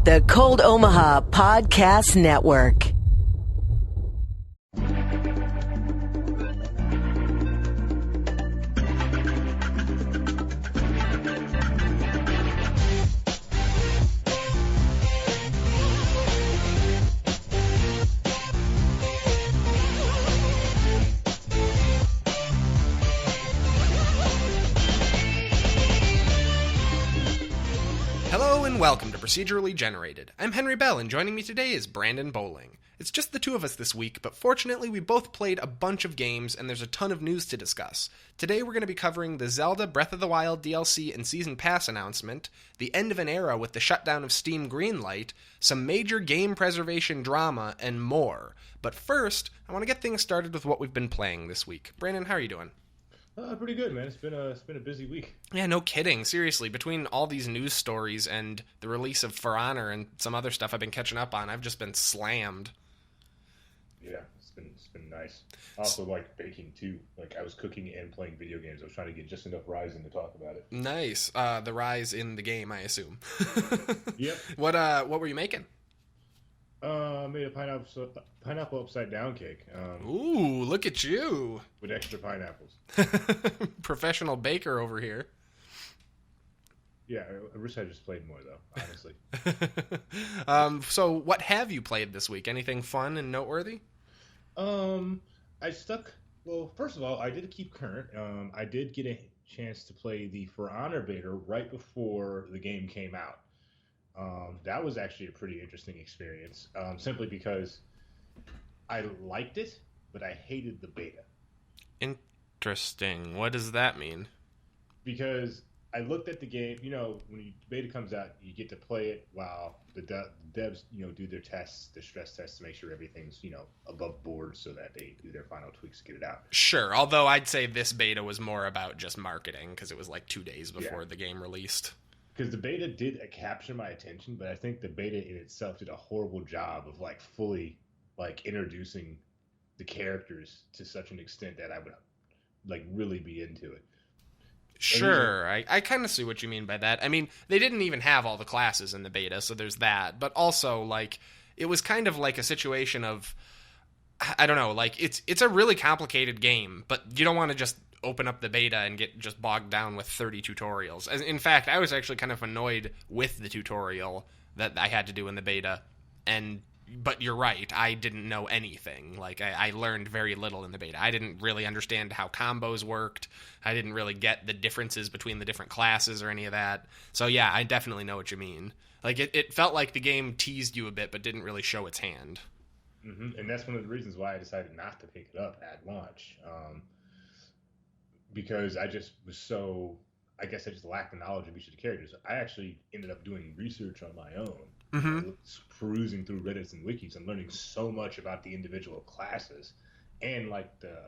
The Cold Omaha Podcast Network. Hello and welcome to Procedurally Generated. I'm Henry Bell, and joining me today is Brandon Bowling. It's just the two of us this week, but fortunately we both played a bunch of games and there's a ton of news to discuss. Today we're going to be covering the Zelda Breath of the Wild DLC and Season Pass announcement, the end of an era with the shutdown of Steam Greenlight, some major game preservation drama, and more. But first, I want to get things started with what we've been playing this week. Brandon, how are you doing? Pretty good, man. It's been a busy week. Yeah, no kidding. Seriously, between all these news stories and the release of For Honor and some other stuff I've been catching up on, I've just been slammed. Yeah, it's been nice. I also like baking too. Like I was cooking and playing video games. I was trying to get just enough Rise in to talk about it. Nice. The Rise in the game, I assume. Yep. What were you making? Made a pineapple upside down cake. Ooh, look at you. With extra pineapples. Professional baker over here. Yeah, I wish I just played more though, honestly. So what have you played this week? Anything fun and noteworthy? Well, first of all, I did keep current. I did get a chance to play the For Honor beta right before the game came out. That was actually a pretty interesting experience, simply because I liked it, but I hated the beta. Interesting. What does that mean? Because I looked at the game, when the beta comes out, you get to play it while the devs, do their tests, their stress tests to make sure everything's, above board so that they do their final tweaks to get it out. Sure, although I'd say this beta was more about just marketing because it was like 2 days before the game released. Because the beta did capture my attention, but I think the beta in itself did a horrible job of fully introducing the characters to such an extent that I would really be into it. Sure, I kind of see what you mean by that. I mean, they didn't even have all the classes in the beta, so there's that. But also, it was kind of like a situation of, I don't know, it's a really complicated game, but you don't want to just open up the beta and get just bogged down with 30 tutorials. In fact, I was actually kind of annoyed with the tutorial that I had to do in the beta, but you're right, I didn't know anything. I learned very little in the beta. I didn't really understand how combos worked. I didn't really get the differences between the different classes or any of that. So yeah, I definitely know what you mean. It felt like the game teased you a bit, but didn't really show its hand. Mm-hmm. And that's one of the reasons why I decided not to pick it up at launch. Because I just I just lacked the knowledge of each of the characters. I actually ended up doing research on my own, mm-hmm. Perusing through Reddits and wikis and learning so much about the individual classes and the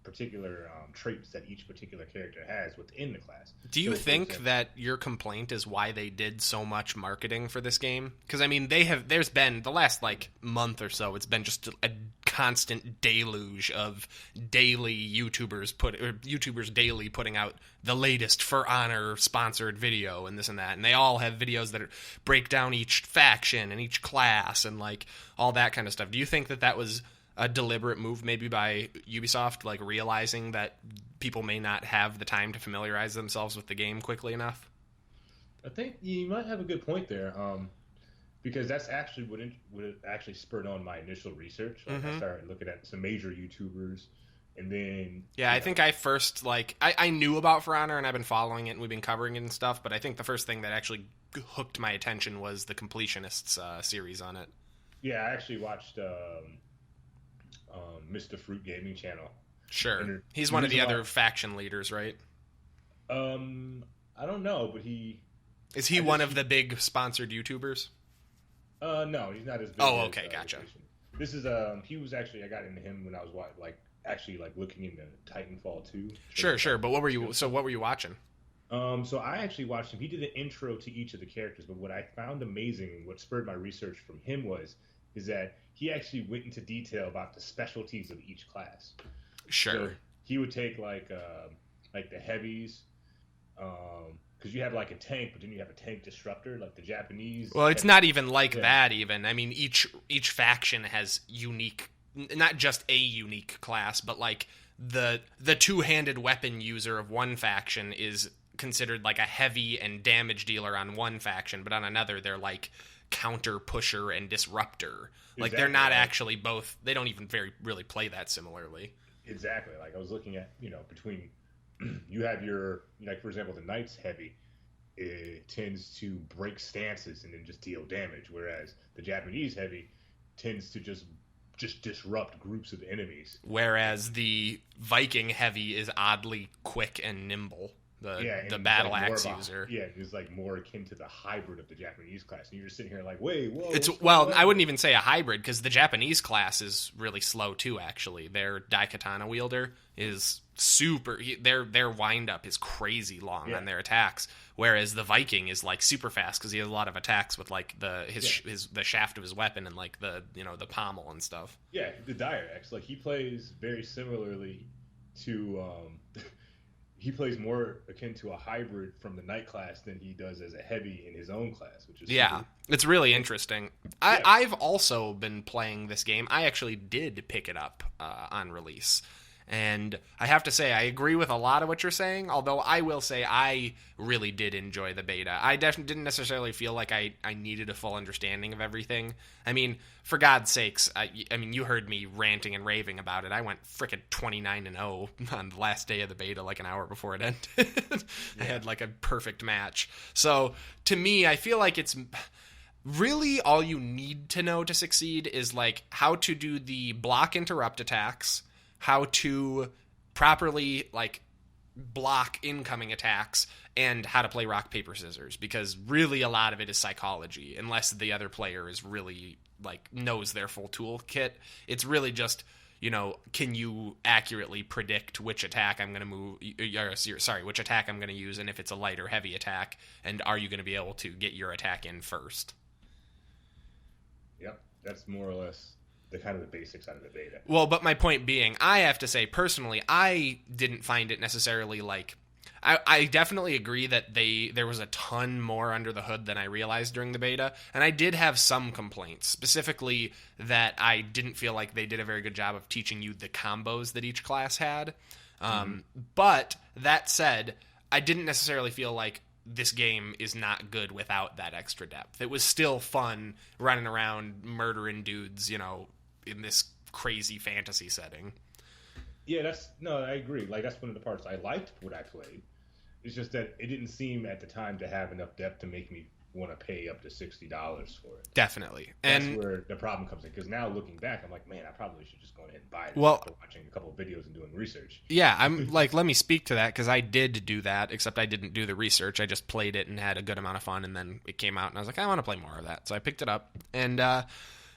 particular traits that each particular character has within the class. Do you think that your complaint is why they did so much marketing for this game? Because, I mean, there's been, the last, month or so, it's been just a constant deluge of daily YouTubers daily putting out the latest For Honor sponsored video and this and that. And they all have videos that break down each faction and each class and, all that kind of stuff. Do you think that was a deliberate move maybe by Ubisoft, realizing that people may not have the time to familiarize themselves with the game quickly enough? I think you might have a good point there, because that's actually what actually spurred on my initial research. Mm-hmm. I started looking at some major YouTubers, and then... Yeah, I think I first, I knew about For Honor, and I've been following it, and we've been covering it and stuff, but I think the first thing that actually hooked my attention was the Completionists series on it. Yeah, I actually watched... Mr. Fruit Gaming channel. Sure. He's one of the other faction leaders, right? I don't know, but Is he one of the big sponsored YouTubers? No, he's not as big. Oh, okay, gotcha. This is he was actually, I got into him when I was looking into Titanfall 2. Sure, but what were you watching? So I actually watched him. He did an intro to each of the characters, but what I found amazing, what spurred my research from him is that he actually went into detail about the specialties of each class. Sure. So he would take the heavies, because you have like a tank, but then you have a tank disruptor, like the Japanese. Well, it's not even like that. Even I mean, each faction has unique, not just a unique class, but like the two-handed weapon user of one faction is considered like a heavy and damage dealer on one faction, but on another they're like counter pusher and disruptor. Like they're not actually both. They don't even really play that similarly. Exactly. Like I was looking at, between you have your, like, for example, the Knight's heavy, it tends to break stances and then just deal damage, whereas the Japanese heavy tends to just disrupt groups of enemies. Whereas the Viking heavy is oddly quick and nimble. The battle axe user. Yeah, it's like more akin to the hybrid of the Japanese class. And you're just sitting here like, wait, whoa. I wouldn't even say a hybrid, because the Japanese class is really slow too, actually. Their Daikatana wielder is super... Their wind-up is crazy long on their attacks, whereas the Viking is like super fast, because he has a lot of attacks with like the shaft of his weapon and like the pommel and stuff. Yeah, the Dire Axe, like he plays very similarly to... he plays more akin to a hybrid from the Knight class than he does as a heavy in his own class, which is it's really interesting. I've also been playing this game. I actually did pick it up on release, and I have to say I agree with a lot of what you're saying, although I will say I really did enjoy the beta. I definitely didn't necessarily feel like I needed a full understanding of everything. I mean, for God's sakes, I mean, you heard me ranting and raving about it. I went frickin' 29-0 on the last day of the beta, like an hour before it ended. I had like a perfect match. So to me, I feel like it's really all you need to know to succeed is like how to do the block interrupt attacks, how to properly like block incoming attacks, and how to play rock paper scissors, because really a lot of it is psychology, unless the other player is really like knows their full toolkit. It's really just, can you accurately predict which attack I'm going to which attack I'm going to use, and if it's a light or heavy attack, and are you going to be able to get your attack in first? Yep, that's more or less the kind of the basics out of the beta. Well, but my point being, I have to say personally, I didn't find it necessarily like... I definitely agree that there was a ton more under the hood than I realized during the beta, and I did have some complaints, specifically that I didn't feel like they did a very good job of teaching you the combos that each class had. But that said, I didn't necessarily feel like this game is not good without that extra depth. It was still fun running around murdering dudes, in this crazy fantasy setting. Yeah, I agree. Like, that's one of the parts I liked what I played. It's just that it didn't seem at the time to have enough depth to make me want to pay up to $60 for it. Definitely. That's where the problem comes in, because now looking back, I'm like, man, I probably should just go ahead and buy it after watching a couple of videos and doing research. Yeah, I'm like, let me speak to that, because I did do that, except I didn't do the research. I just played it and had a good amount of fun, and then it came out, and I was like, I want to play more of that. So I picked it up, and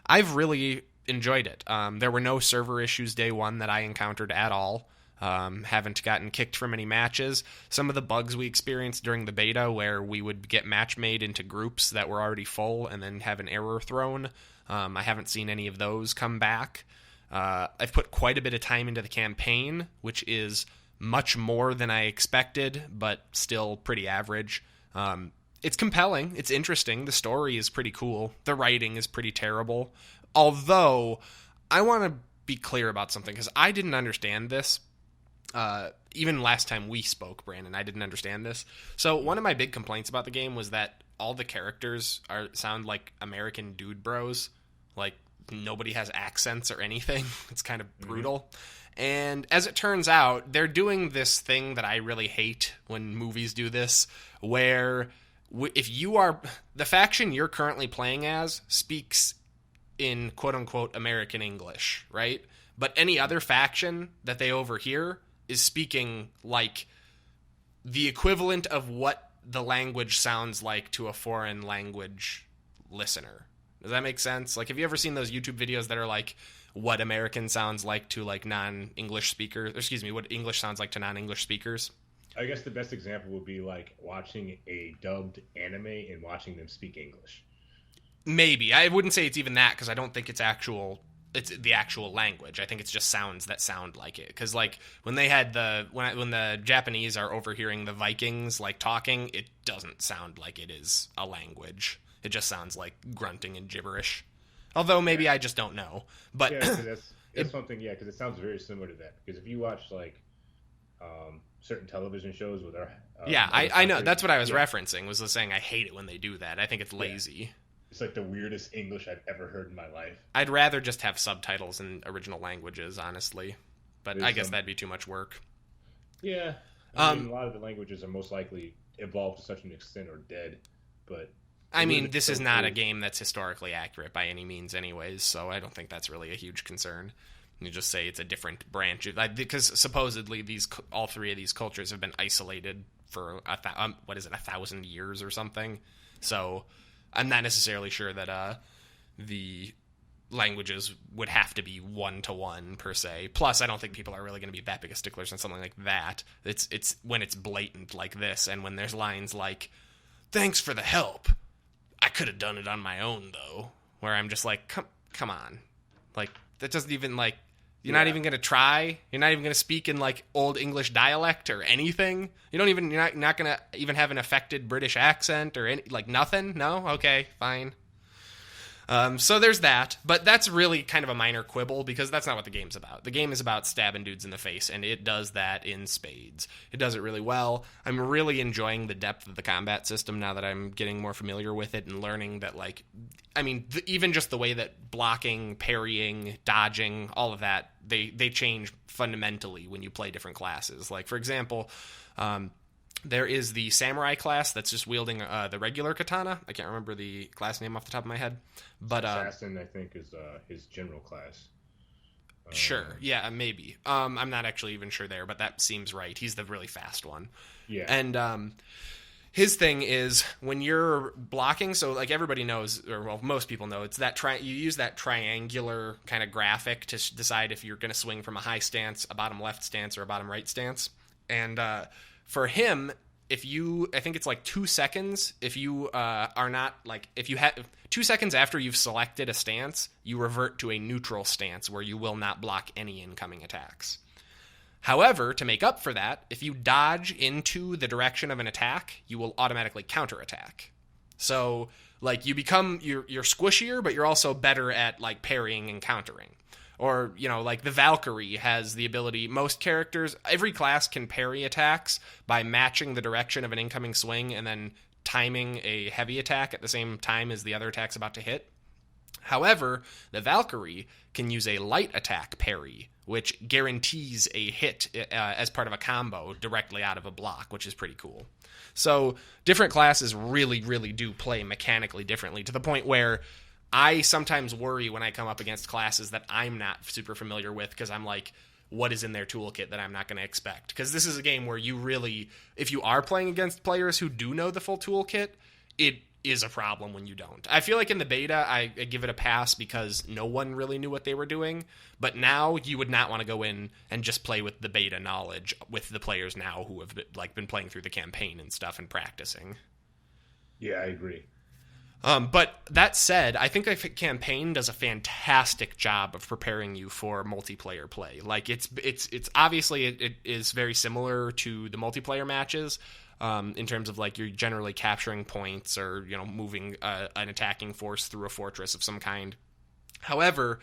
I've really enjoyed it. There were no server issues day one that I encountered at all. Haven't gotten kicked from any matches. Some of the bugs we experienced during the beta, where we would get match made into groups that were already full and then have an error thrown, I haven't seen any of those come back. I've put quite a bit of time into the campaign, which is much more than I expected, but still pretty average. It's compelling. It's interesting. The story is pretty cool. The writing is pretty terrible. Although, I want to be clear about something, because I didn't understand this. Even last time we spoke, Brandon, I didn't understand this. So one of my big complaints about the game was that all the characters sound like American dude bros. Like, nobody has accents or anything. It's kind of brutal. And as it turns out, they're doing this thing that I really hate when movies do this, where if you are... The faction you're currently playing as speaks in quote-unquote American English, right? But any other faction that they overhear is speaking like the equivalent of what the language sounds like to a foreign language listener. Does that make sense? Like, have you ever seen those YouTube videos that are like what American sounds like to like non-English speakers? Excuse me, what English sounds like to non-English speakers? I guess the best example would be like watching a dubbed anime and watching them speak English. Maybe. I wouldn't say it's even that, because I don't think it's actual it's the actual language. I think it's just sounds that sound like it. Because like when they had when the Japanese are overhearing the Vikings like talking, it doesn't sound like it is a language. It just sounds like grunting and gibberish. Although maybe I just don't know. But yeah, that's something. Yeah, because it sounds very similar to that. Because if you watch like certain television shows with our I know that's what I was referencing. Was saying I hate it when they do that. I think it's lazy. Yeah. It's like the weirdest English I've ever heard in my life. I'd rather just have subtitles in original languages, honestly. But I guess that'd be too much work. Yeah. I mean, a lot of the languages are most likely evolved to such an extent or dead. But I mean, this is not a game that's historically accurate by any means anyways, so I don't think that's really a huge concern. You just say it's a different branch. Because supposedly all three of these cultures have been isolated for 1,000 years or something. So I'm not necessarily sure that the languages would have to be one-to-one per se. Plus, I don't think people are really going to be that big of sticklers on something like that. It's when it's blatant like this, and when there's lines like, "Thanks for the help. I could have done it on my own, though," where I'm just like, come on. Like, that doesn't even, like, you're not even going to try? You're not even going to speak in, like, Old English dialect or anything? You're not going to even have an affected British accent or any, like, nothing? No? Okay, fine. So there's that, but that's really kind of a minor quibble because that's not what the game's about. The game is about stabbing dudes in the face, and it does that in spades. It does it really well. I'm really enjoying the depth of the combat system now that I'm getting more familiar with it and learning that, like, I mean, even just the way that blocking, parrying, dodging, all of that, they change fundamentally when you play different classes. Like, for example, there is the samurai class that's just wielding the regular katana. I can't remember the class name off the top of my head. But Assassin, I think, is his general class. Sure. Yeah, maybe. I'm not actually even sure there, but that seems right. He's the really fast one. Yeah. And his thing is when you're blocking, so like everybody knows, or well, most people know, it's that you use that triangular kind of graphic to decide if you're going to swing from a high stance, a bottom left stance, or a bottom right stance. And for him, I think it's like 2 seconds. If you are not like, if you have 2 seconds after you've selected a stance, you revert to a neutral stance where you will not block any incoming attacks. However, to make up for that, if you dodge into the direction of an attack, you will automatically counterattack. So, like, you're squishier, but you're also better at like parrying and countering. Or, you know, like the Valkyrie has the ability, most characters, every class can parry attacks by matching the direction of an incoming swing and then timing a heavy attack at the same time as the other attack's about to hit. However, the Valkyrie can use a light attack parry, which guarantees a hit as part of a combo directly out of a block, which is pretty cool. So different classes really, really do play mechanically differently to the point where I sometimes worry when I come up against classes that I'm not super familiar with because I'm like, what is in their toolkit that I'm not going to expect? Because this is a game where you really, if you are playing against players who do know the full toolkit, it is a problem when you don't. I feel like in the beta, I give it a pass because no one really knew what they were doing. But now you would not want to go in and just play with the beta knowledge with the players now who have been playing through the campaign and stuff and practicing. Yeah, I agree. But that said, I think the campaign does a fantastic job of preparing you for multiplayer play. Like it's obviously it is very similar to the multiplayer matches in terms of like you're generally capturing points or moving an attacking force through a fortress of some kind. However,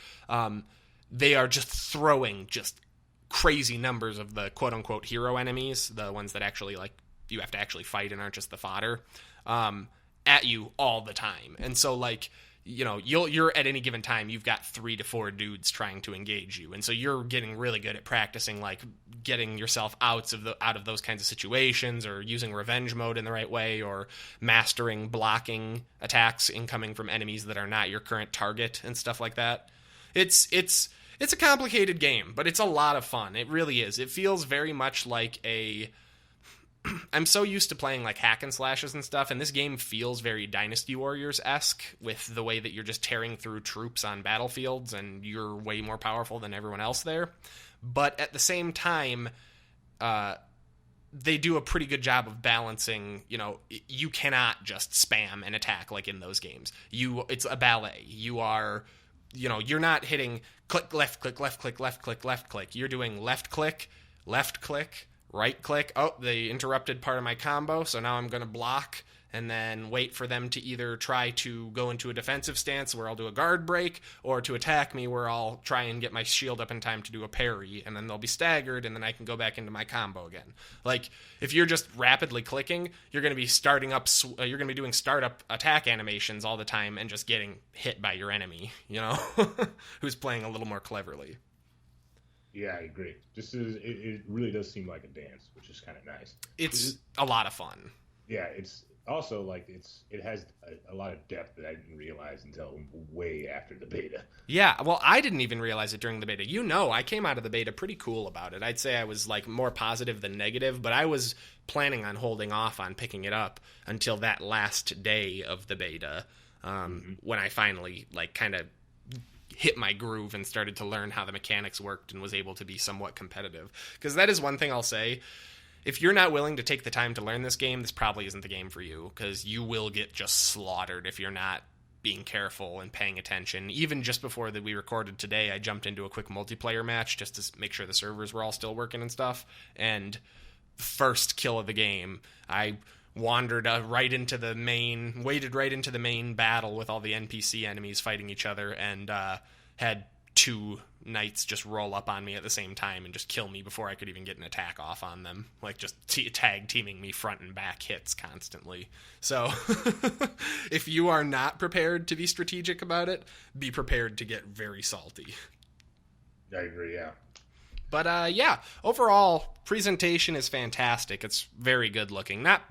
they are just throwing just crazy numbers of the quote unquote hero enemies, the ones that actually like you have to actually fight and aren't just the fodder. At you all the time. And so like, you're at any given time, you've got 3 to 4 dudes trying to engage you. And so you're getting really good at practicing, like getting yourself out of those kinds of situations or using revenge mode in the right way or mastering blocking attacks incoming from enemies that are not your current target and stuff like that. It's a complicated game, but it's a lot of fun. It really is. It feels very much like I'm so used to playing like hack and slashes and stuff, and this game feels very Dynasty Warriors-esque with the way that you're just tearing through troops on battlefields and you're way more powerful than everyone else there. But at the same time, they do a pretty good job of balancing, you cannot just spam an attack like in those games. It's a ballet. You are you're not hitting click, left click, left click, left click, left click. You're doing left click, right click. Oh, they interrupted part of my combo, so now I'm going to block and then wait for them to either try to go into a defensive stance where I'll do a guard break, or to attack me where I'll try and get my shield up in time to do a parry, and then they'll be staggered, and then I can go back into my combo again. Like, if you're just rapidly clicking, you're going to be you're going to be doing startup attack animations all the time and just getting hit by your enemy, who's playing a little more cleverly. Yeah, I agree. It really does seem like a dance, which is kind of nice. It's a lot of fun. Yeah, it's also like it has a lot of depth that I didn't realize until way after the beta. Yeah, well, I didn't even realize it during the beta. I came out of the beta pretty cool about it. I'd say I was like more positive than negative, but I was planning on holding off on picking it up until that last day of the beta, when I finally like kind of hit my groove and started to learn how the mechanics worked and was able to be somewhat competitive. Because that is one thing I'll say. If you're not willing to take the time to learn this game, this probably isn't the game for you, because you will get just slaughtered if you're not being careful and paying attention. Even just before that we recorded today, I jumped into a quick multiplayer match just to make sure the servers were all still working and stuff. And first kill of the game, I wandered waited right into the main battle with all the NPC enemies fighting each other, and had 2 knights just roll up on me at the same time and just kill me before I could even get an attack off on them. Like, just tag teaming me front and back hits constantly. So if you are not prepared to be strategic about it, be prepared to get very salty. I agree, yeah. But overall, presentation is fantastic. It's very good looking. Not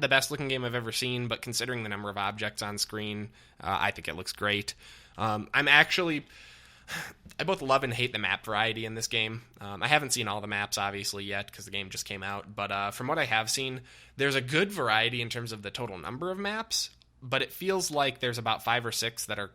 the best looking game I've ever seen, but considering the number of objects on screen, I think it looks great. I both love and hate the map variety in this game. I haven't seen all the maps, obviously, yet, because the game just came out. But from what I have seen, there's a good variety in terms of the total number of maps, but it feels like there's about 5 or 6 that are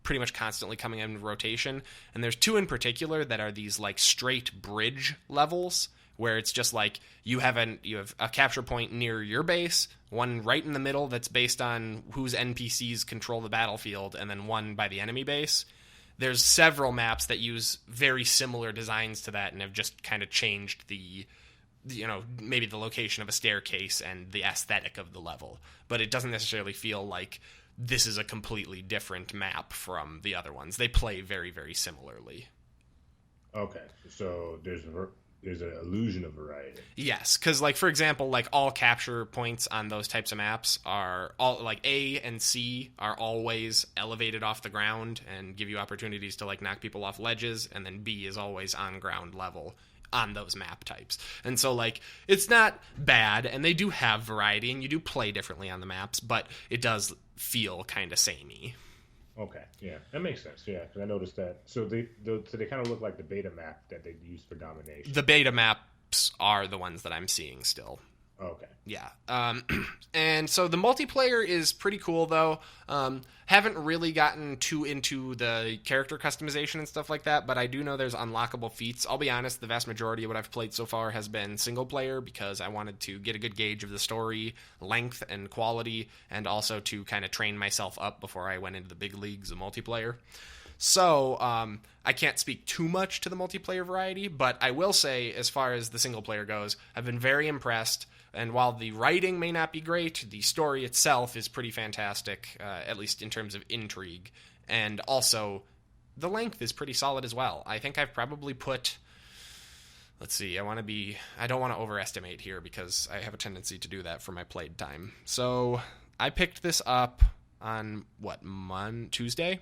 pretty much constantly coming in rotation. And there's 2 in particular that are these, like, straight bridge levels, where it's just like you have a capture point near your base, one right in the middle that's based on whose NPCs control the battlefield, and then one by the enemy base. There's several maps that use very similar designs to that and have just kind of changed maybe the location of a staircase and the aesthetic of the level. But it doesn't necessarily feel like this is a completely different map from the other ones. They play very, very similarly. Okay, so there's an illusion of variety. Yes, because, like, for example, like, all capture points on those types of maps are all, like, A and C are always elevated off the ground and give you opportunities to, like, knock people off ledges, and then B is always on ground level on those map types. And so, like, it's not bad, and they do have variety, and you do play differently on the maps, but it does feel kind of samey. Okay, yeah, that makes sense. Yeah, because I noticed that. So they kind of look like the beta map that they used for domination. The beta maps are the ones that I'm seeing still. Okay. Yeah. And so the multiplayer is pretty cool, though. Haven't really gotten too into the character customization and stuff like that, but I do know there's unlockable feats. I'll be honest, the vast majority of what I've played so far has been single player because I wanted to get a good gauge of the story, length, and quality, and also to kind of train myself up before I went into the big leagues of multiplayer. So I can't speak too much to the multiplayer variety, but I will say, as far as the single player goes, I've been very impressed. And while the writing may not be great, the story itself is pretty fantastic, at least in terms of intrigue. And also, the length is pretty solid as well. I think I've probably put... Let's see, I don't want to overestimate here because I have a tendency to do that for my played time. So I picked this up on, Tuesday?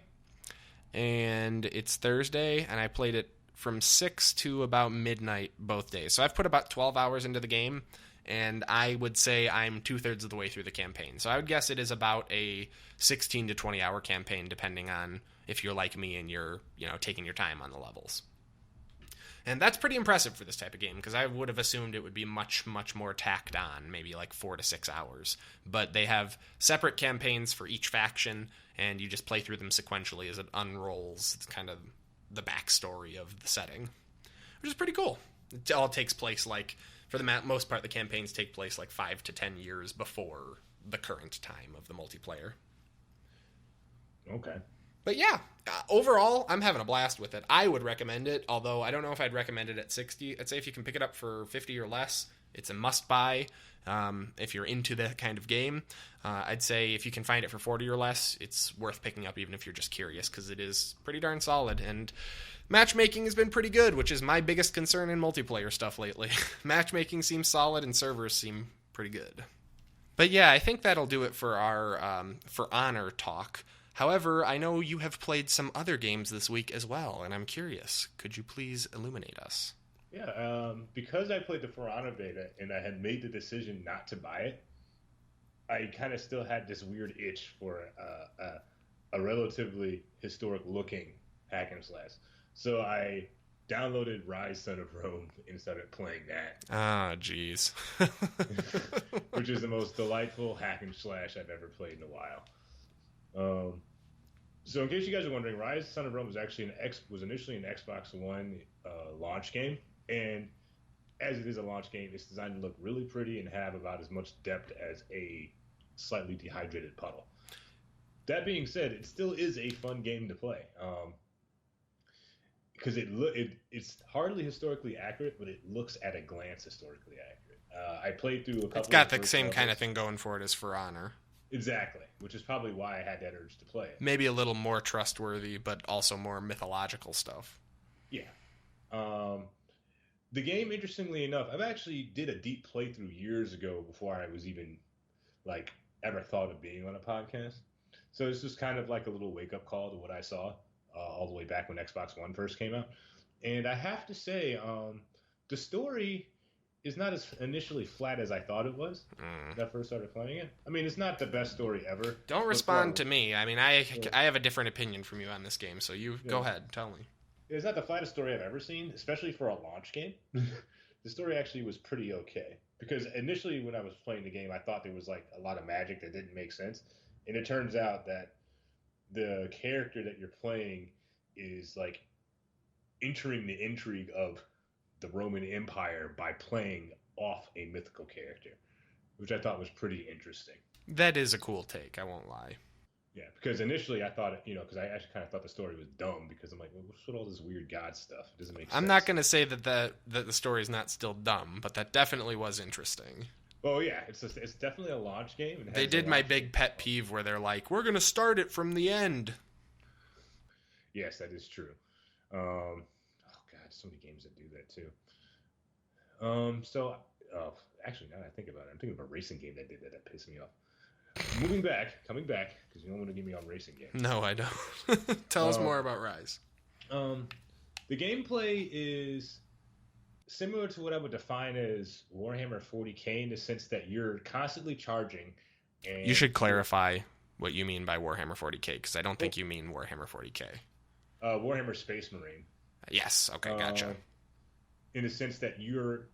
And it's Thursday, and I played it from 6 to about midnight both days. So I've put about 12 hours into the game, and I would say I'm 2/3 of the way through the campaign. So I would guess it is about a 16 to 20 hour campaign, depending on if you're like me and you're, taking your time on the levels. And that's pretty impressive for this type of game, because I would have assumed it would be much, much more tacked on, maybe like 4 to 6 hours. But they have separate campaigns for each faction, and you just play through them sequentially as it unrolls. It's kind of the backstory of the setting, which is pretty cool. It all takes place, for the most part, the campaigns take place 5 to 10 years before the current time of the multiplayer. Okay. But yeah, overall, I'm having a blast with it. I would recommend it, although I don't know if I'd recommend it at 60. I'd say if you can pick it up for 50 or less, it's a must-buy if you're into that kind of game. I'd say if you can find it for 40 or less, it's worth picking up even if you're just curious, because it is pretty darn solid. And matchmaking has been pretty good, which is my biggest concern in multiplayer stuff lately. Matchmaking seems solid and servers seem pretty good. But yeah, I think that'll do it for our For Honor talk. However, I know you have played some other games this week as well, and I'm curious. Could you please illuminate us? Yeah, because I played the For Honor beta and I had made the decision not to buy it, I kind of still had this weird itch for a relatively historic-looking hack and slash. So I downloaded Rise Son of Rome and started playing that. Ah, jeez. Which is the most delightful hack and slash I've ever played in a while. So in case you guys are wondering, Rise Son of Rome was initially an Xbox One launch game, and as it is a launch game, it's designed to look really pretty and have about as much depth as a slightly dehydrated puddle. That being said, it still is a fun game to play. Because it's hardly historically accurate, but it looks at a glance historically accurate. I played through a couple. It's got the same kind of thing going for it as For Honor. Exactly, which is probably why I had that urge to play it. Maybe a little more trustworthy, but also more mythological stuff. Yeah. The game, interestingly enough, I've actually did a deep playthrough years ago before I was even ever thought of being on a podcast. So this was kind of like a little wake-up call to what I saw all the way back when Xbox One first came out. And I have to say, the story is not as initially flat as I thought it was when I first started playing it. I mean, it's not the best story ever. Don't respond to me. I mean, I have a different opinion from you on this game, so go ahead, tell me. It's not the flattest story I've ever seen, especially for a launch game. The story actually was pretty okay. Because initially when I was playing the game, I thought there was a lot of magic that didn't make sense. And it turns out that the character that you're playing is entering the intrigue of the Roman Empire by playing off a mythical character, which I thought was pretty interesting. That is a cool take, I won't lie. Yeah, because initially I thought, because I actually kind of thought the story was dumb, because I'm like, well, what's with all this weird god stuff? It doesn't make sense. I'm not going to say that the story is not still dumb, but that definitely was interesting. Well, yeah, it's definitely a launch game. They did my big pet peeve where they're like, we're going to start it from the end. Yes, that is true. Oh, God, so many games that do that, too. Actually, now that I think about it, I'm thinking of a racing game that did that pissed me off. Coming back, because you don't want to get me on racing games. No, I don't. Tell us more about Rise. The gameplay is similar to what I would define as Warhammer 40k in the sense that you're constantly charging. And you should clarify what you mean by Warhammer 40k, because I don't think you mean Warhammer 40k. Warhammer Space Marine. Yes, okay, gotcha. In the sense that your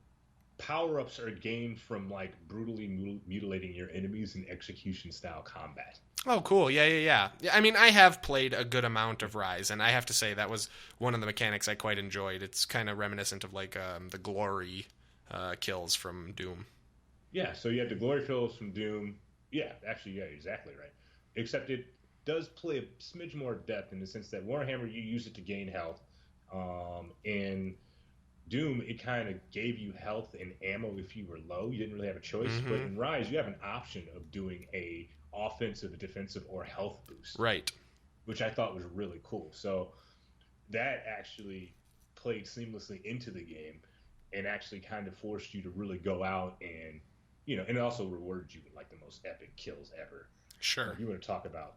power-ups are gained from brutally mutilating your enemies in execution-style combat. Oh, cool. Yeah. I mean, I have played a good amount of Rise, and I have to say that was one of the mechanics I quite enjoyed. It's kind of reminiscent of the glory kills from Doom. Yeah, so you have the glory kills from Doom. Yeah, actually, yeah, exactly right. Except it does play a smidge more depth in the sense that Warhammer, you use it to gain health. In Doom, it kind of gave you health and ammo if you were low. You didn't really have a choice. Mm-hmm. But in Rise, you have an option of doing a offensive, defensive, or health boost. Right. Which I thought was really cool. So that actually played seamlessly into the game and actually kind of forced you to really go out and, and it also rewards you with the most epic kills ever. Sure. You want to talk about...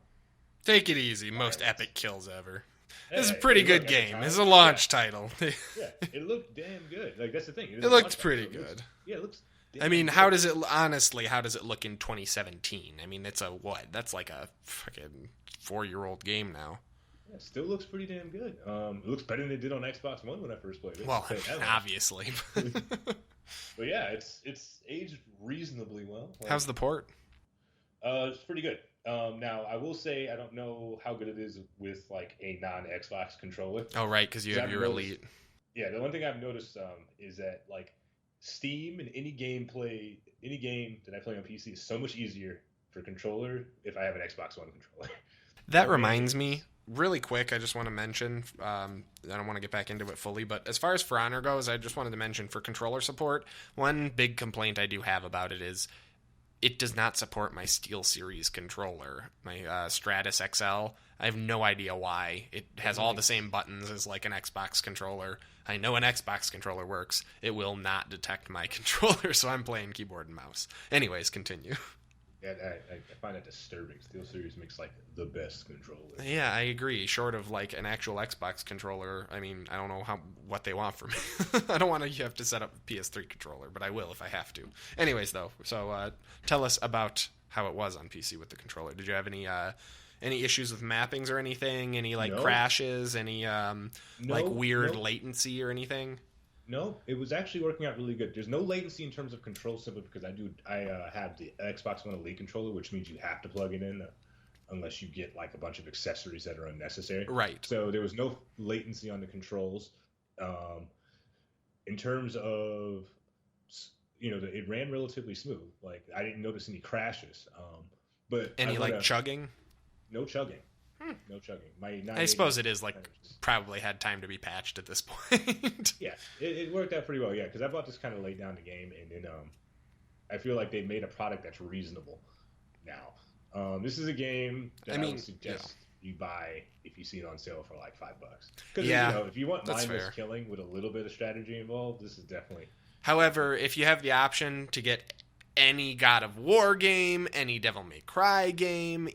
Take it easy. Most epic kills ever. This is a pretty good game. It's a launch title. Yeah, it looked damn good. That's the thing. It looked pretty good. It looks I mean, how does it look in 2017? I mean, it's that's like a fucking 4-year-old game now. Yeah, it still looks pretty damn good. It looks better than it did on Xbox One when I first played it. Well, obviously. But yeah, it's aged reasonably well. How's the port? It's pretty good. Now, I will say I don't know how good it is with a non-Xbox controller. Oh, right, because you have your Elite. Yeah, the one thing I've noticed is that Steam and any game that I play on PC is so much easier for controller if I have an Xbox One controller. That reminds me, really quick, I just want to mention, I don't want to get back into it fully, but as far as For Honor goes, I just wanted to mention for controller support, one big complaint I do have about it is it does not support my SteelSeries controller, my Stratus XL. I have no idea why. It has all the same buttons as like an Xbox controller. I know an Xbox controller works. It will not detect my controller, so I'm playing keyboard and mouse. Anyways, continue. Yeah, I find that disturbing. SteelSeries makes like the best controller. Yeah, I agree. Short of like an actual Xbox controller, I mean, I don't know what they want from me. I don't want to have to set up a PS3 controller, but I will if I have to. Anyways, though, so tell us about how it was on PC with the controller. Did you have any issues with mappings or anything? Any like crashes? Any like weird latency or anything? No, it was actually working out really good. There's no latency in terms of control simply because I have the Xbox One Elite controller, which means you have to plug it in unless you get like a bunch of accessories that are unnecessary. Right. So there was no latency on the controls. In terms of, it ran relatively smooth. Like I didn't notice any crashes. But any like chugging? No chugging. No chugging. I suppose it is like probably had time to be patched at this point. Yeah, it worked out pretty well. Yeah, because I bought this kind of late down the game, and then I feel like they made a product that's reasonable now. This is a game that I would suggest you buy if you see it on sale for like $5. Because if you want mindless killing with a little bit of strategy involved, this is definitely. However, if you have the option to get any God of War game, any Devil May Cry game,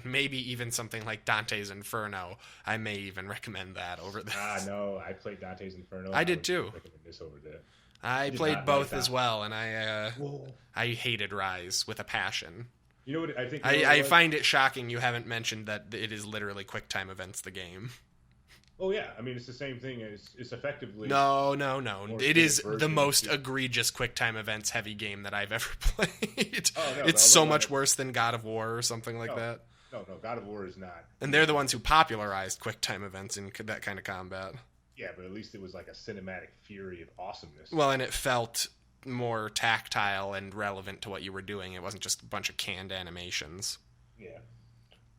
maybe even something like Dante's Inferno, I may even recommend that over this. No, I played Dante's Inferno. I did too. Recommend this over there. I played both as well, and I hated Rise with a passion. You know what I think? I find it shocking you haven't mentioned that it is literally QuickTime events, the game. Oh yeah, I mean it's the same thing. It's effectively no. It is the most egregious QuickTime events heavy game that I've ever played. It's so much worse than God of War or something like that. No, God of War is not. And they're the ones who popularized QuickTime events in that kind of combat. Yeah, but at least it was like a cinematic fury of awesomeness. Well, and it felt more tactile and relevant to what you were doing. It wasn't just a bunch of canned animations. Yeah,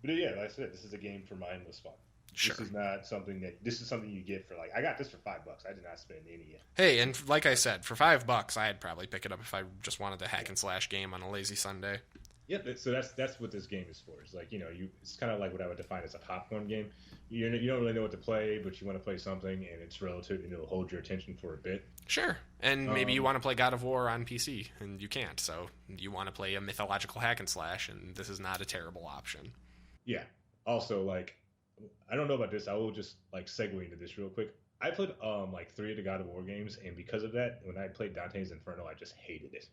but yeah, like I said, this is a game for mindless fun. Sure. This is something you get for like, I got this for $5. I did not spend any yet. Hey, and like I said, for $5, I'd probably pick it up if I just wanted a hack and slash game on a lazy Sunday. Yep. So that's what this game is for. It's like, it's kind of like what I would define as a popcorn game. You don't really know what to play, but you want to play something and it's relative and it'll hold your attention for a bit. Sure. And maybe you want to play God of War on PC and you can't. So you want to play a mythological hack and slash, and this is not a terrible option. Yeah. Also, like, I don't know about this. I will just like segue into this real quick. I played like 3 of the God of War games, and because of that, when I played Dante's Inferno, I just hated it.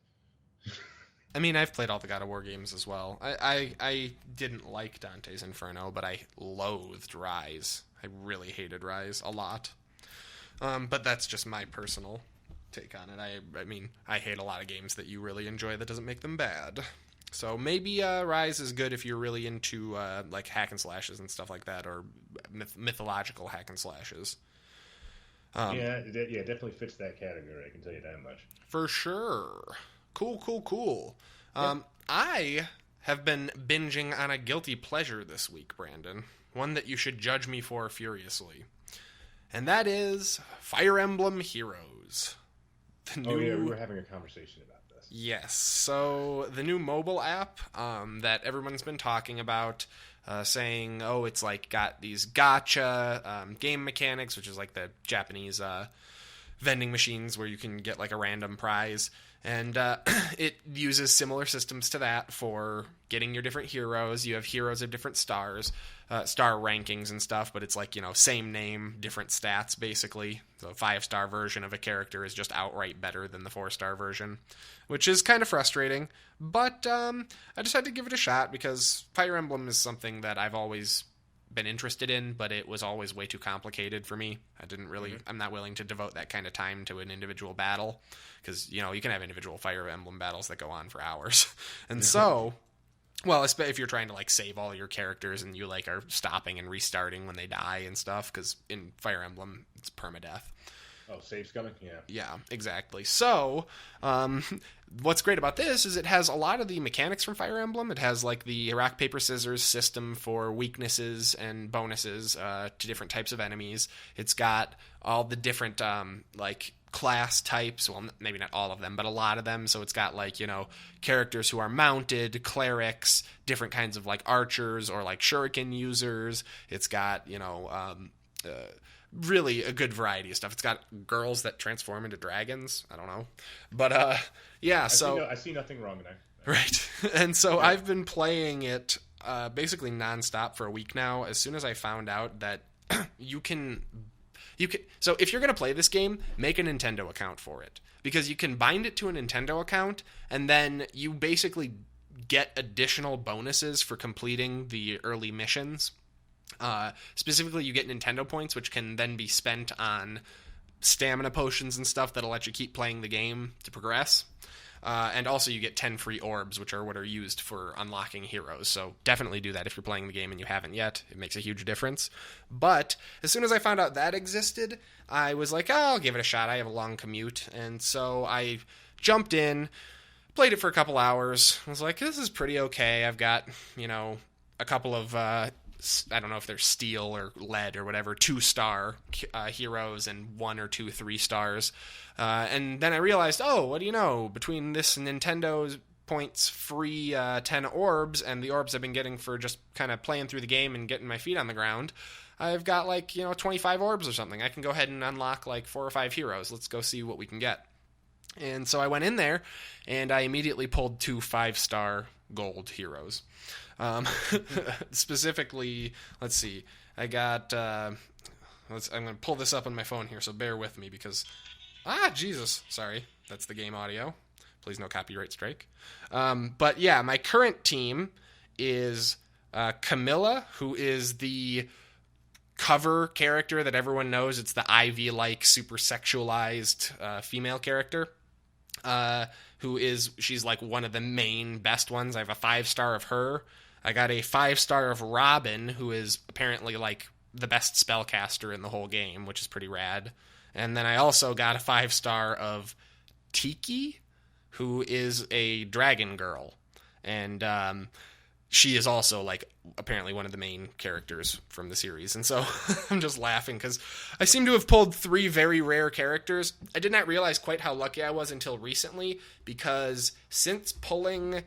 I mean, I've played all the God of War games as well. I didn't like Dante's Inferno, but I loathed Rise. I really hated Rise a lot. But that's just my personal take on it. I mean, I hate a lot of games that you really enjoy. That doesn't make them bad. So maybe Rise is good if you're really into like hack and slashes and stuff like that, or mythological hack and slashes. It definitely fits that category. I can tell you that much. For sure. Cool. Yeah. I have been binging on a guilty pleasure this week, Brandon. One that you should judge me for furiously. And that is Fire Emblem Heroes. We were having a conversation about this. Yes. So the new mobile app that everyone's been talking about, saying, it's like got these gacha game mechanics, which is like the Japanese vending machines where you can get like a random prize. And it uses similar systems to that for getting your different heroes. You have heroes of different stars, star rankings and stuff, but it's like, same name, different stats, basically. So a 5-star version of a character is just outright better than the 4-star version, which is kind of frustrating. But I just had to give it a shot because Fire Emblem is something that I've always been interested in, but it was always way too complicated for me. I'm not willing to devote that kind of time to an individual battle because, you can have individual Fire Emblem battles that go on for hours. And so, if you're trying to like save all your characters and you like are stopping and restarting when they die and stuff, because in Fire Emblem, it's permadeath. Oh, saves coming? Yeah. Yeah, exactly. So, what's great about this is it has a lot of the mechanics from Fire Emblem. It has like the rock, paper, scissors system for weaknesses and bonuses to different types of enemies. It's got all the different like class types. Well, maybe not all of them, but a lot of them. So it's got like, characters who are mounted, clerics, different kinds of like archers or like shuriken users. It's got, really a good variety of stuff. It's got girls that transform into dragons. I don't know. But yeah, I see nothing wrong in that. Right. And so I've been playing it basically nonstop for a week now. As soon as I found out that you can so if you're going to play this game, make a Nintendo account for it, because you can bind it to a Nintendo account and then you basically get additional bonuses for completing the early missions. Specifically, you get Nintendo points, which can then be spent on stamina potions and stuff that'll let you keep playing the game to progress. And also you get 10 free orbs, which are what are used for unlocking heroes. So definitely do that if you're playing the game and you haven't yet. It makes a huge difference. But as soon as I found out that existed, I was like, I'll give it a shot. I have a long commute. And so I jumped in, played it for a couple hours. I was like, this is pretty okay. I've got, a couple of... I don't know if they're steel or lead or whatever, 2-star heroes and 1 or 2 3-stars. And then I realized, what do you know? Between this Nintendo's points free 10 orbs and the orbs I've been getting for just kind of playing through the game and getting my feet on the ground, I've got 25 orbs or something. I can go ahead and unlock 4 or 5 heroes. Let's go see what we can get. And so I went in there and I immediately pulled 2 5-star gold heroes. Specifically, let's see. I got. I'm going to pull this up on my phone here, so bear with me because. Jesus! Sorry, that's the game audio. Please, no copyright strike. But yeah, my current team is Camilla, who is the cover character that everyone knows. It's the Ivy-like, super sexualized female character. She's one of the main best ones. I have a 5-star of her. I got a 5-star of Robin, who is apparently the best spellcaster in the whole game, which is pretty rad. And then I also got a 5-star of Tiki, who is a dragon girl. And she is also apparently one of the main characters from the series. And so I'm just laughing because I seem to have pulled 3 very rare characters. I did not realize quite how lucky I was until recently, because since pulling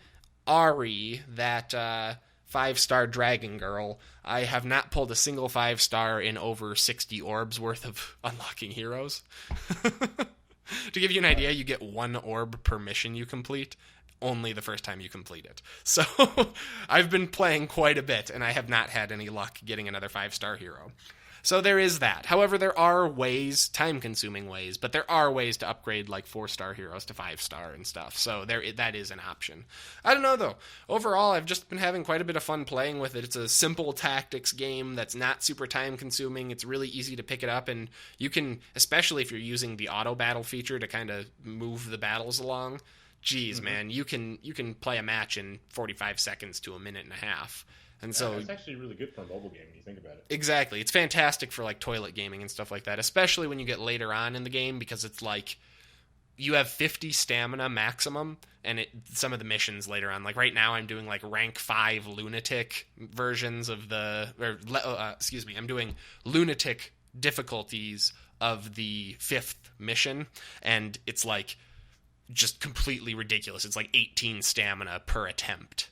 Ari, that 5-star dragon girl, I have not pulled a single 5-star in over 60 orbs worth of unlocking heroes. To give you an idea, you get 1 orb per mission you complete, only the first time you complete it. So I've been playing quite a bit, and I have not had any luck getting another 5-star hero. So there is that. However, there are ways, time-consuming ways, but there are ways to upgrade 4-star heroes to 5-star and stuff. So that is an option. I don't know, though. Overall, I've just been having quite a bit of fun playing with it. It's a simple tactics game that's not super time-consuming. It's really easy to pick it up, and you can, especially if you're using the auto-battle feature to kind of move the battles along, man, you can play a match in 45 seconds to a minute and a half. And so it's actually really good for a mobile game when you think about it. Exactly. It's fantastic for toilet gaming and stuff like that, especially when you get later on in the game, because it's you have 50 stamina maximum, and some of the missions later on, right now I'm doing rank 5 lunatic versions of I'm doing lunatic difficulties of the 5th mission, and it's just completely ridiculous. It's 18 stamina per attempt.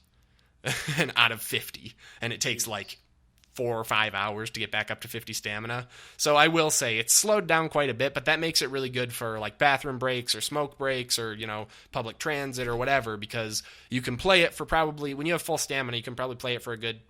And out of 50, and it takes 4 or 5 hours to get back up to 50 stamina. So I will say it's slowed down quite a bit, but that makes it really good for bathroom breaks or smoke breaks or public transit or whatever, because you can play it for probably, when you have full stamina, you can probably play it for a good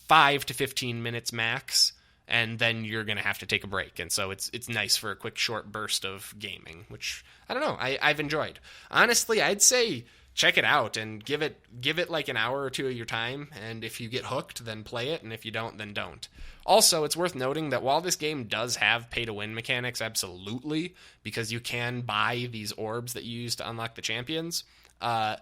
5 to 15 minutes max, and then you're gonna have to take a break. And so it's nice for a quick short burst of gaming, which I don't know, I've enjoyed. Honestly, I'd say check it out and give it an hour or 2 of your time, and if you get hooked, then play it, and if you don't, then don't. Also, it's worth noting that while this game does have pay-to-win mechanics, absolutely, because you can buy these orbs that you use to unlock the champions, the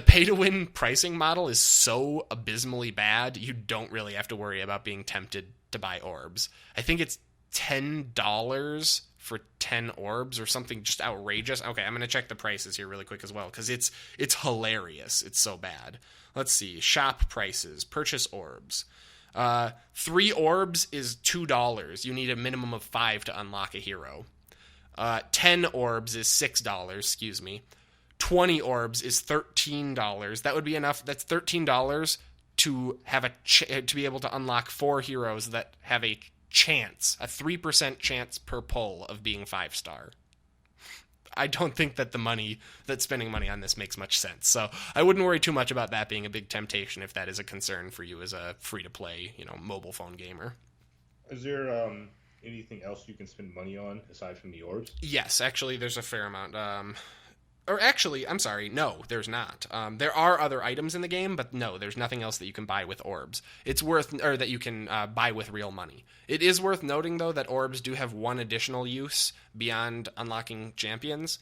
pay-to-win pricing model is so abysmally bad, you don't really have to worry about being tempted to buy orbs. I think it's $10 for 10 orbs or something just outrageous. Okay, I'm going to check the prices here really quick as well, because it's hilarious. It's so bad. Let's see. Shop prices. Purchase orbs. 3 orbs is $2. You need a minimum of 5 to unlock a hero. 10 orbs is $6, excuse me. 20 orbs is $13. That would be enough. That's $13 to have to be able to unlock 4 heroes that have a chance, a 3% chance per pull of being 5-star. I don't think that spending money on this makes much sense. So I wouldn't worry too much about that being a big temptation if that is a concern for you as a free-to-play, mobile phone gamer. Is there anything else you can spend money on aside from the orbs? Yes, actually, there's a fair amount. Or actually, I'm sorry, no, there's not. There are other items in the game, but no, there's nothing else that you can buy with orbs. Or that you can buy with real money. It is worth noting, though, that orbs do have one additional use beyond unlocking champions.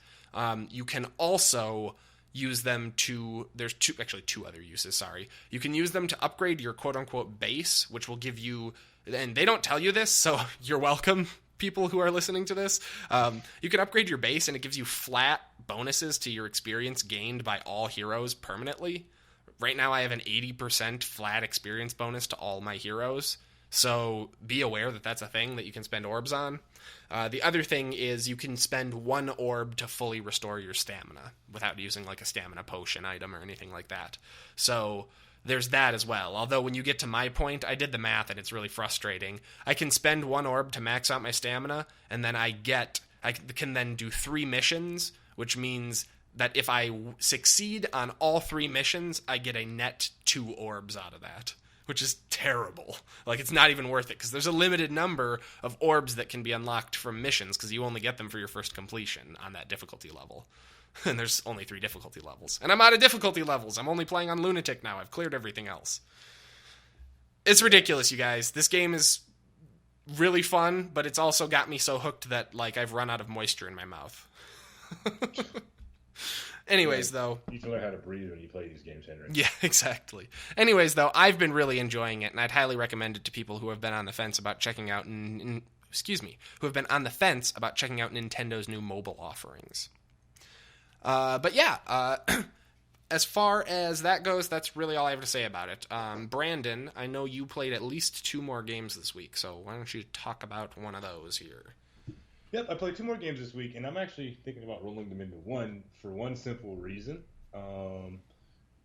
You can also use them to... There's two other uses, sorry. You can use them to upgrade your quote-unquote base, which will give you... And they don't tell you this, so you're welcome, people who are listening to this. You can upgrade your base, and it gives you flat bonuses to your experience gained by all heroes permanently. Right now I have an 80% flat experience bonus to all my heroes, so be aware that that's a thing that you can spend orbs on. The other thing is you can spend 1 orb to fully restore your stamina without using like a stamina potion item or anything like that. So there's that as well. Although when you get to my point, I did the math and it's really frustrating. I can spend 1 orb to max out my stamina, and then I can then do 3 missions, which means that if I succeed on all 3 missions, I get a net 2 orbs out of that, which is terrible. Like, it's not even worth it, because there's a limited number of orbs that can be unlocked from missions, because you only get them for your first completion on that difficulty level. And there's only 3 difficulty levels. And I'm out of difficulty levels. I'm only playing on Lunatic now. I've cleared everything else. It's ridiculous, you guys. This game is really fun, but it's also got me so hooked that, like, I've run out of moisture in my mouth. Anyways, though... You can learn how to breathe when you play these games, Henry. Yeah, exactly. Anyways, though, I've been really enjoying it, and I'd highly recommend it to people who have been on the fence about checking out... who have been on the fence about checking out Nintendo's new mobile offerings. But yeah, as far as that goes, that's really all I have to say about it. Brandon, I know you played at least 2 more games this week, so why don't you talk about one of those here? Yep, I played 2 more games this week, and I'm actually thinking about rolling them into one for one simple reason.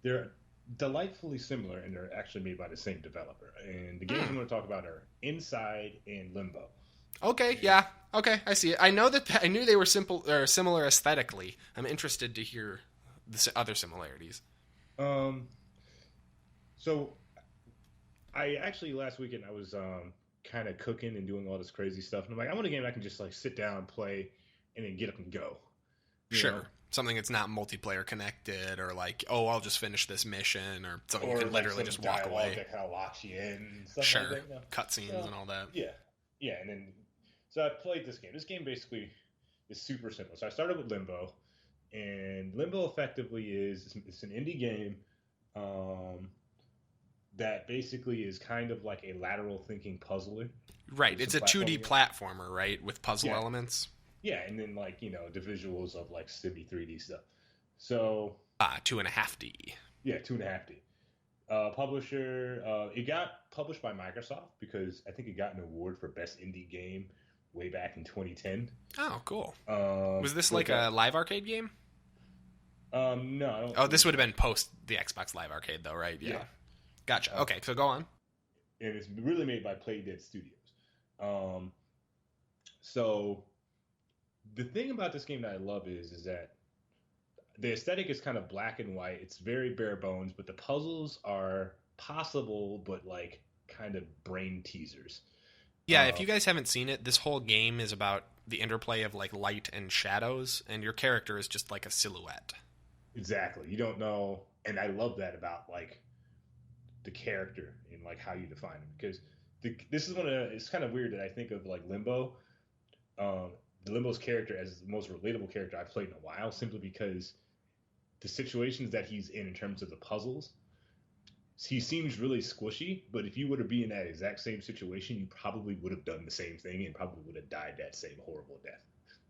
They're delightfully similar, and they're actually made by the same developer. And the games I'm going to talk about are Inside and Limbo. Okay, yeah. Okay, I see it. I knew they were similar aesthetically. I'm interested to hear the other similarities. So I actually last weekend I was kind of cooking and doing all this crazy stuff, and I'm like, I want a game I can just like sit down, play, and then get up and go. You know? Something that's not multiplayer connected, or like, oh, I'll just finish this mission, or something you can like literally just walk away. That kind of locks you in. Stuff sure, like that, cutscenes and all that. Yeah, and then so I played this game. This game basically is super simple. So I started with Limbo, and Limbo effectively it's an indie game that basically is kind of like a lateral thinking puzzler. Right, it's a 2D platformer, right, with puzzle elements. Yeah, and then like, the visuals of like semi 3D stuff. So 2.5D. Yeah, 2.5D. Publisher, it got published by Microsoft because I think it got an award for best indie game way back in 2010. Oh, cool. Was this like a live arcade game? No. This would have been post the Xbox Live Arcade, though, right? Yeah. Gotcha. Okay, so go on. And it's really made by Playdead Studios. So the thing about this game that I love is that the aesthetic is kind of black and white. It's very bare bones, but the puzzles are possible, but like kind of brain teasers. Yeah, if you guys haven't seen it, this whole game is about the interplay of like light and shadows, and your character is just like a silhouette. Exactly. You don't know, and I love that about like the character and like how you define it, because this is it's kind of weird that I think of like Limbo, Limbo's character as the most relatable character I've played in a while, simply because the situations that he's in terms of the puzzles he seems really squishy, but if you were to be in that exact same situation, you probably would have done the same thing and probably would have died that same horrible death.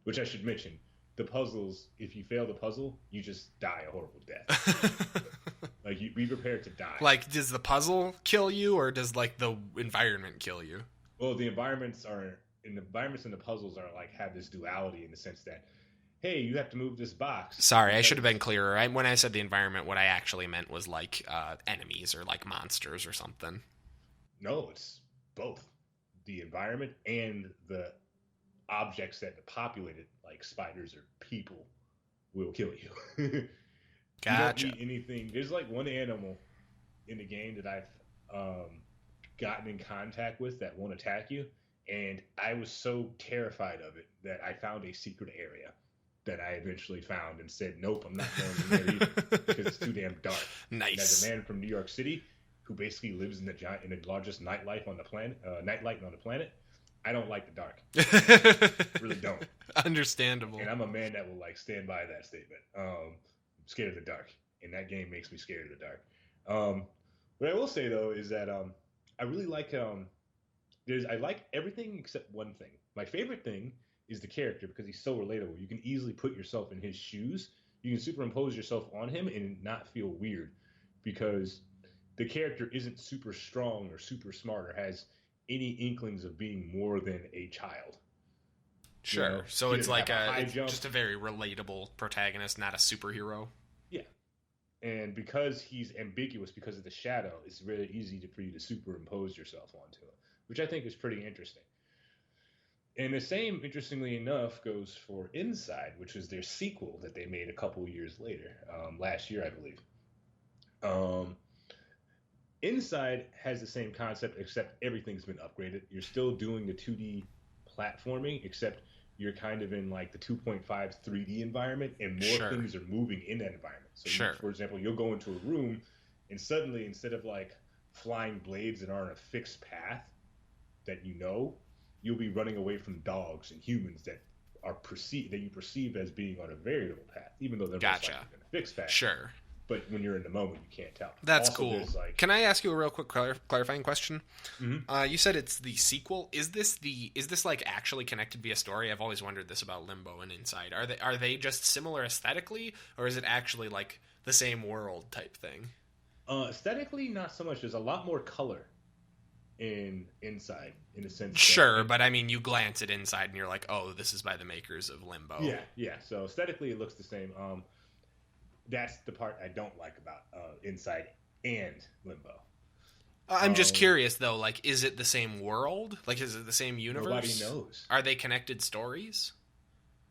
Which I should mention, the puzzles, if you fail the puzzle, you just die a horrible death. Like, you be prepared to die. Like, does the puzzle kill you, or does, like, the environment kill you? Well, the environments and the puzzles are, like, have this duality in the sense that, hey, you have to move this box. Sorry, I should have been clearer. When I said the environment, what I actually meant was, like, enemies or, like, monsters or something. No, it's both. The environment and the objects that populate it, like spiders or people, will kill you. Gotcha. You don't need anything. There's, like, one animal in the game that I've gotten in contact with that won't attack you, and I was so terrified of it that I found a secret area that I eventually found and said, nope, I'm not going in there either because it's too damn dark. Nice. And as a man from New York City who basically lives in the largest nightlight on the planet, I don't like the dark. Really don't. Understandable. And I'm a man that will, like, stand by that statement. I'm scared of the dark, and that game makes me scared of the dark. What I will say though is that I really like I like everything except one thing. My favorite thing is the character because he's so relatable. You can easily put yourself in his shoes. You can superimpose yourself on him and not feel weird because the character isn't super strong or super smart or has any inklings of being more than a child. Sure. You know? So He it's doesn't like have high jump. just a very relatable protagonist, not a superhero. Yeah. And because he's ambiguous because of the shadow, it's really easy for you to superimpose yourself onto him, which I think is pretty interesting. And the same, interestingly enough, goes for Inside, which was their sequel that they made a couple years later, last year, I believe. Inside has the same concept, except everything's been upgraded. You're still doing the 2D platforming, except you're kind of in, like, the 2.5 3D environment, and more things are moving in that environment. So, for example, you'll go into a room, and suddenly, instead of, like, flying blades that are on a fixed path that you know, you'll be running away from dogs and humans that you perceive as being on a variable path, even though they're most likely on a fixed path. Sure. But when you're in the moment, you can't tell. That's also, cool. Like, can I ask you a real quick clarifying question? Mm-hmm. You said it's the sequel. Is this like actually connected via story? I've always wondered this about Limbo and Inside. Are they just similar aesthetically, or is it actually like the same world type thing? Aesthetically, not so much. There's a lot more color in Inside, in a sense. Sure, but I mean, you glance at Inside and you're like, oh, this is by the makers of Limbo. Yeah. So aesthetically, it looks the same. That's the part I don't like about Inside and Limbo. I'm just curious, though. Like, is it the same world? Like, is it the same universe? Nobody knows. Are they connected stories?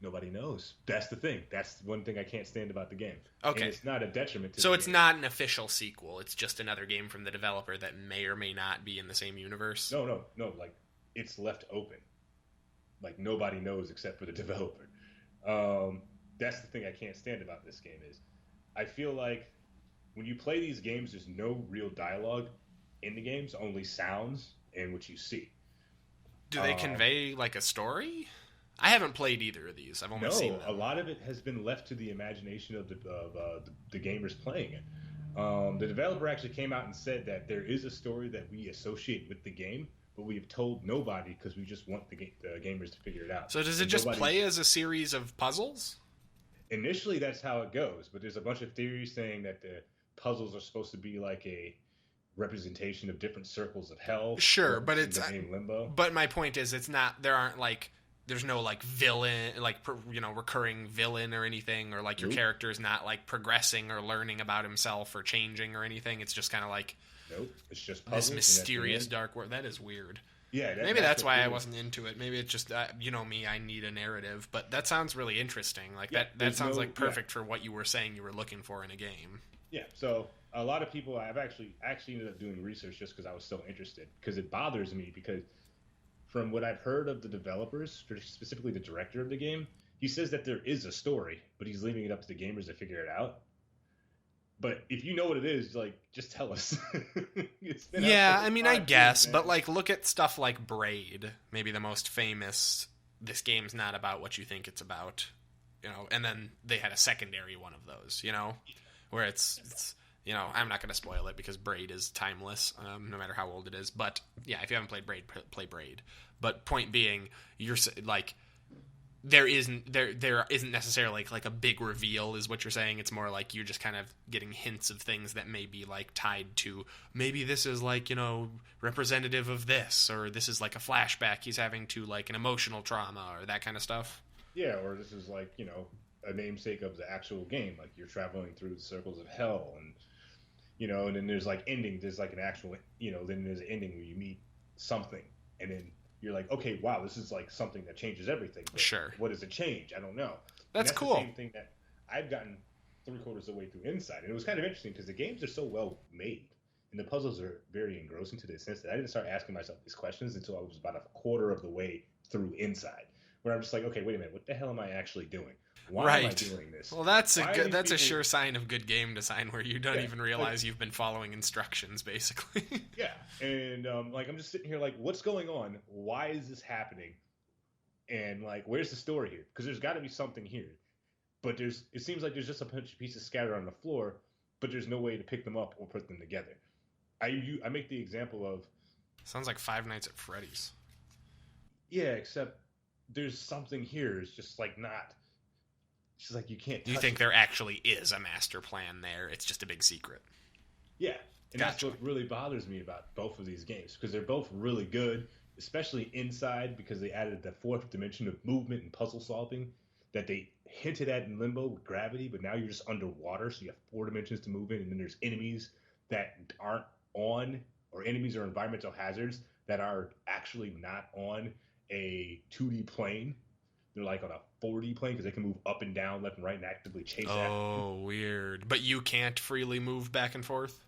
Nobody knows. That's the thing. That's one thing I can't stand about the game. Okay. And it's not a detriment to So the it's game. not an official sequel. It's just another game from the developer that may or may not be in the same universe? No. Like, it's left open. Like, nobody knows except for the developer. That's the thing I can't stand about this game is I feel like when you play these games, there's no real dialogue in the games, only sounds and what you see. Do they convey, like, a story? I haven't played either of these. I've only seen them. A lot of it has been left to the imagination of the gamers playing it. The developer actually came out and said that there is a story that we associate with the game, but we've told nobody because we just want the gamers to figure it out. So does it just play as a series of puzzles? Initially, that's how it goes, but there's a bunch of theories saying that the puzzles are supposed to be like a representation of different circles of hell. Sure, but it's Limbo. But my point is, it's not. There aren't like. There's no like villain, like recurring villain or anything, or like your character is not like progressing or learning about himself or changing or anything. It's just kind of like. Nope, it's just puzzles. This mysterious dark world. That is weird. Yeah, maybe that's why I wasn't into it. Maybe it's just you know me, I need a narrative. But that sounds really interesting. Like that sounds like perfect for what you were saying you were looking for in a game. Yeah. So a lot of people, I've actually ended up doing research just because I was so interested. Because it bothers me because from what I've heard of the developers, specifically the director of the game, he says that there is a story, but he's leaving it up to the gamers to figure it out. But if you know what it is, like, just tell us. Yeah, I mean, I guess, but like, look at stuff like Braid, maybe the most famous. This game's not about what you think it's about, you know. And then they had a secondary one of those, you know, where it's I'm not going to spoil it because Braid is timeless, no matter how old it is. But yeah, if you haven't played Braid, play Braid. But point being, you're like, there isn't necessarily like a big reveal, is what you're saying. It's more like you're just kind of getting hints of things that may be like tied to, maybe this is like, representative of this, or this is like a flashback he's having to like an emotional trauma or that kind of stuff. Yeah, or this is like, a namesake of the actual game. Like you're traveling through the circles of hell, and and then there's like ending. There's like an actual, then there's an ending where you meet something, and then you're like, okay, wow, this is like something that changes everything. But sure. What does it change? I don't know. That's cool. The same thing that I've gotten 3/4 of the way through Inside, and it was kind of interesting because the games are so well made, and the puzzles are very engrossing to the sense that I didn't start asking myself these questions until I was about 1/4 of the way through Inside, where I'm just like, okay, wait a minute, what the hell am I actually doing? Why am I doing this? Well, that's a sure sign of good game design, where you don't even realize you've been following instructions, basically. Yeah, and I'm just sitting here like, what's going on? Why is this happening? And like, where's the story here? Because there's got to be something here, but it seems like there's just a bunch of pieces scattered on the floor, but there's no way to pick them up or put them together. I make the example of, sounds like Five Nights at Freddy's. Yeah, except there's something here. It's just like not. It's just like you can't. You think there actually is a master plan there? It's just a big secret. Yeah, and that's what really bothers me about both of these games, because they're both really good, especially Inside, because they added the fourth dimension of movement and puzzle solving that they hinted at in Limbo with gravity, but now you're just underwater, so you have 4 dimensions to move in, and then there's enemies that aren't on, or enemies or environmental hazards that are actually not on a 2D plane. They're like on a 4D plane because they can move up and down, left and right, and actively chase after you. Oh, weird. But you can't freely move back and forth?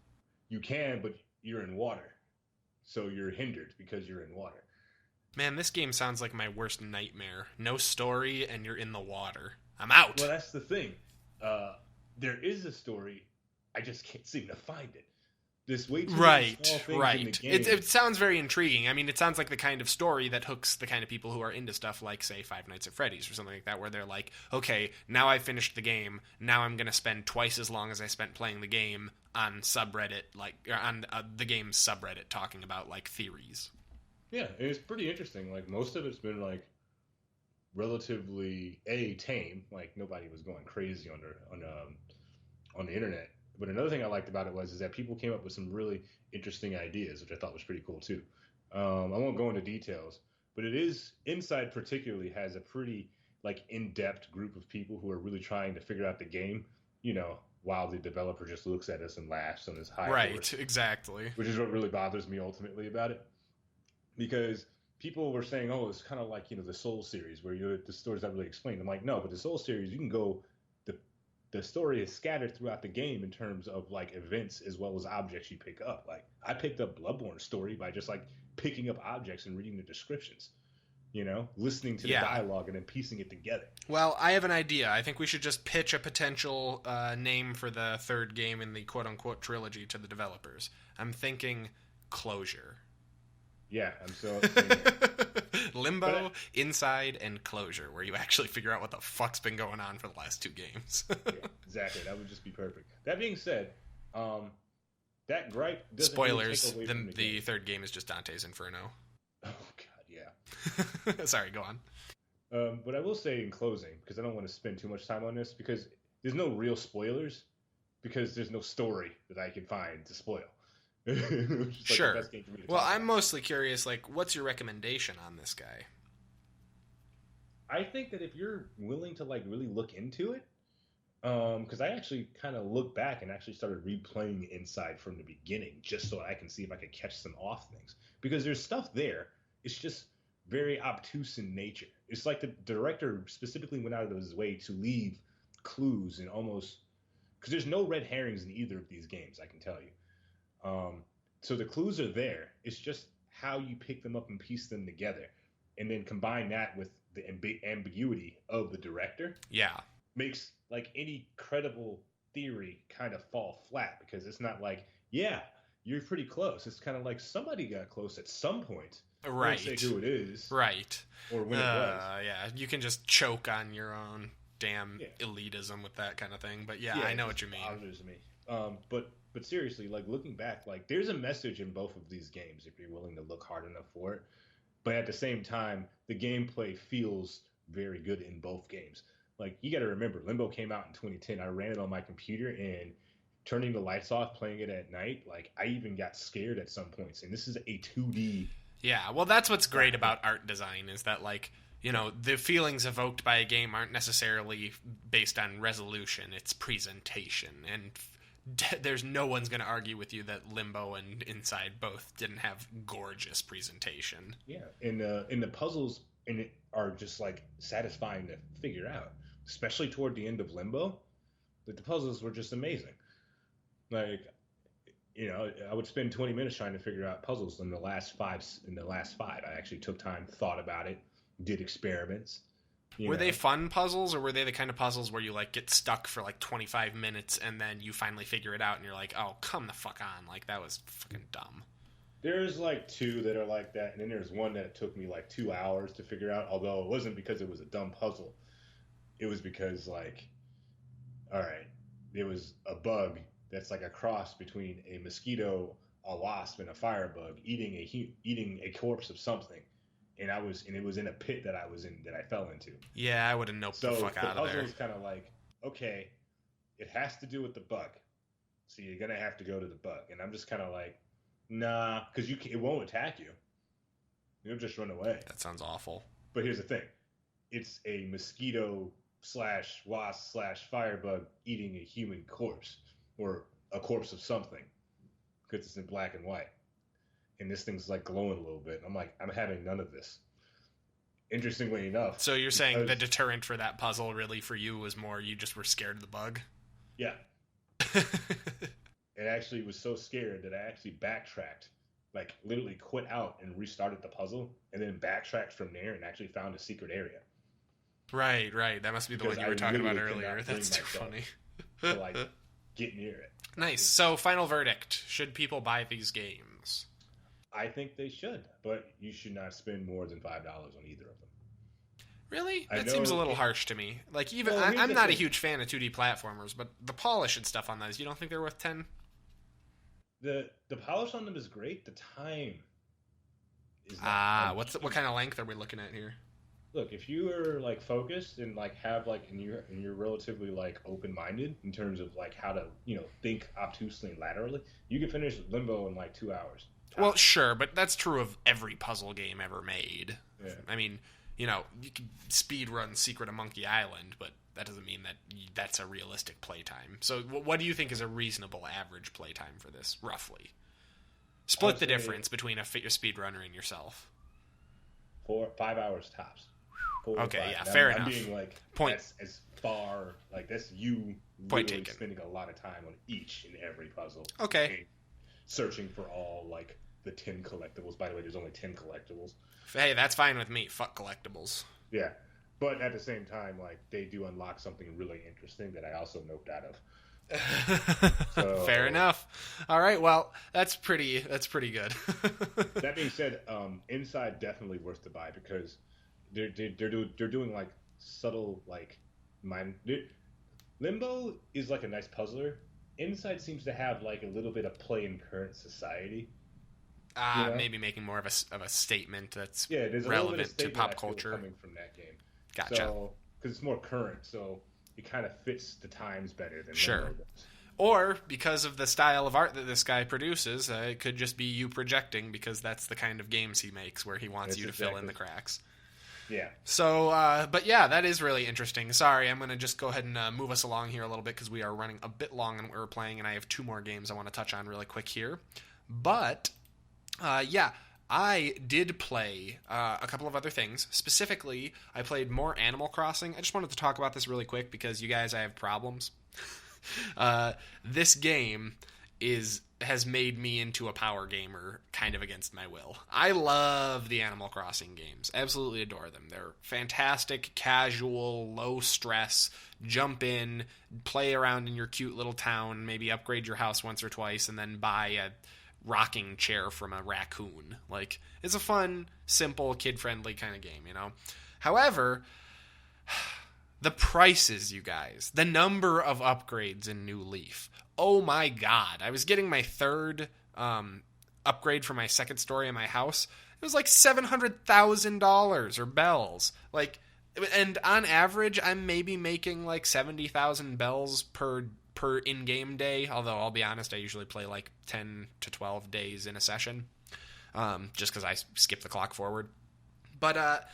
You can, but you're in water. So you're hindered because you're in water. Man, this game sounds like my worst nightmare. No story, and you're in the water. I'm out! Well, that's the thing. There is a story. I just can't seem to find it. There's way too many small things in the game. It sounds very intriguing. I mean, it sounds like the kind of story that hooks the kind of people who are into stuff like, say, Five Nights at Freddy's or something like that, where they're like, okay, now I finished the game, now I'm going to spend twice as long as I spent playing the game on subreddit, on the game's subreddit, talking about, like, theories. Yeah, and it's pretty interesting. Like, most of it's been, like, relatively, tame. Like, nobody was going crazy on the internet. But another thing I liked about it is that people came up with some really interesting ideas, which I thought was pretty cool too. I won't go into details, but Inside particularly has a pretty like in-depth group of people who are really trying to figure out the game, while the developer just looks at us and laughs on his high horse. Right, exactly. Which is what really bothers me ultimately about it. Because people were saying, oh, it's kind of like, the Soul series where the story's not really explained. I'm like, no, but the Soul series, you can go... The story is scattered throughout the game in terms of like events as well as objects you pick up. Like I picked up Bloodborne's story by just like picking up objects and reading the descriptions, listening to the dialogue and then piecing it together. Well, I have an idea. I think we should just pitch a potential name for the third game in the quote-unquote trilogy to the developers. I'm thinking Closure. Yeah, I'm so... Limbo, Inside, and Closure, where you actually figure out what the fuck's been going on for the last 2 games. Yeah, exactly. That would just be perfect. That being said, that gripe doesn't Spoilers, really take away from the third game is just Dante's Inferno. Oh, God, yeah. Sorry, go on. But I will say in closing, because I don't want to spend too much time on this, because there's no real spoilers, because there's no story that I can find to spoil. Sure. Well, I'm mostly curious, like, what's your recommendation on this guy? I think that if you're willing to, like, really look into it, because I actually kind of looked back and actually started replaying Inside from the beginning, just so I can see if I could catch some off things. Because there's stuff there. It's just very obtuse in nature. It's like the director specifically went out of his way to leave clues and almost... Because there's no red herrings in either of these games, I can tell you. So the clues are there. It's just how you pick them up and piece them together. And then combine that with the ambiguity of the director. Yeah. Makes like any credible theory kind of fall flat, because it's not like, yeah, you're pretty close. It's kind of like somebody got close at some point. Right. Don't say who it is. Right. Or when it was. Yeah, you can just choke on your own damn elitism with that kind of thing. But yeah, I know what you mean. Bothers me. But seriously, like looking back, like there's a message in both of these games if you're willing to look hard enough for it. But at the same time, the gameplay feels very good in both games. Like you got to remember, Limbo came out in 2010. I ran it on my computer and turning the lights off, playing it at night. Like I even got scared at some points. And this is a 2D. Yeah, well, that's what's great about art design is that like the feelings evoked by a game aren't necessarily based on resolution. It's presentation, and there's no one's going to argue with you that Limbo and Inside both didn't have gorgeous presentation. Yeah, and the puzzles in it are just like satisfying to figure out, especially toward the end of Limbo. Like the puzzles were just amazing. Like, I would spend 20 minutes trying to figure out puzzles in the last five. I actually took time, thought about it, did experiments. Were they fun puzzles, or were they the kind of puzzles where you like get stuck for like 25 minutes and then you finally figure it out and you're like, oh, come the fuck on. Like, that was fucking dumb. There's like two that are like that, and then there's one that took me like 2 hours to figure out, although it wasn't because it was a dumb puzzle. It was because, like, all right, there was a bug that's like a cross between a mosquito, a wasp, and a firebug eating a corpse of something. And it was in a pit that I was in, that I fell into. Yeah, I would have noped the fuck out of there. So the puzzle was kind of like, okay, it has to do with the bug, so you're gonna have to go to the bug. And I'm just kind of like, nah, because it won't attack you. You'll just run away. That sounds awful. But here's the thing: it's a mosquito / wasp / firebug eating a human corpse or a corpse of something, because it's in black and white. And this thing's like glowing a little bit. I'm like, I'm having none of this. Interestingly enough. So you're saying the deterrent for that puzzle really for you was more you just were scared of the bug? Yeah. It actually was so scared that I actually backtracked, like literally quit out and restarted the puzzle, and then backtracked from there and actually found a secret area. Right. That must be the one you were talking about earlier. That's too funny. To like get near it. Nice. So final verdict. Should people buy these games? I think they should, but you should not spend more than $5 on either of them. Really? That seems a little harsh to me. Like, even well, I'm not a huge fan of 2D platformers, but the polish and stuff on those, you don't think they're worth 10? The polish on them is great. The time is not. What kind of length are we looking at here? Look, if you are like focused and like have like and you're relatively like open-minded in terms of like how to think obtusely and laterally, you can finish Limbo in like 2 hours. Well, sure, but that's true of every puzzle game ever made. Yeah. I mean, you can speed run Secret of Monkey Island, but that doesn't mean that that's a realistic playtime. So what do you think is a reasonable average playtime for this, roughly? Split the difference between a speedrunner and yourself. 5 hours tops. 4 okay, 5. Yeah, now, fair enough. I'm being like, point. That's as far, like, that's you point really taken. spending a lot of time on each and every puzzle. Okay. Searching for all, like, the 10 collectibles. By the way, there's only 10 collectibles. Hey, that's fine with me. Fuck collectibles. Yeah. But at the same time, like, they do unlock something really interesting that I also noped out of. So, fair enough. All right, well, that's pretty good. That being said, Inside definitely worth to buy because they're doing like subtle like Limbo is like a nice puzzler. Inside seems to have like a little bit of play in current society. Maybe making more of a statement that's there's relevant to pop culture coming from that game. Gotcha. So because it's more current, so it kind of fits the times better than sure. Limbo does. Or because of the style of art that this guy produces, it could just be you projecting because that's the kind of games he makes where he wants you to fill in the cracks. Yeah. So, but yeah, that is really interesting. Sorry, I'm going to just go ahead and move us along here a little bit because we are running a bit long on what we're playing, and I have 2 more games I want to touch on really quick here. But, I did play a couple of other things. Specifically, I played more Animal Crossing. I just wanted to talk about this really quick because you guys, I have problems. This game has made me into a power gamer kind of against my will. I love the Animal Crossing games. Absolutely adore them. They're fantastic, casual, low stress. Jump in, play around in your cute little town, maybe upgrade your house once or twice, and then buy a rocking chair from a raccoon. Like, it's a fun, simple, kid-friendly kind of game, However, the prices, you guys, the number of upgrades in New Leaf oh my god. I was getting my third upgrade for my second story in my house. It was like $700,000 or bells. Like, and on average, I'm maybe making like 70,000 bells per in-game day. Although I'll be honest, I usually play like 10 to 12 days in a session, just because I skip the clock forward. But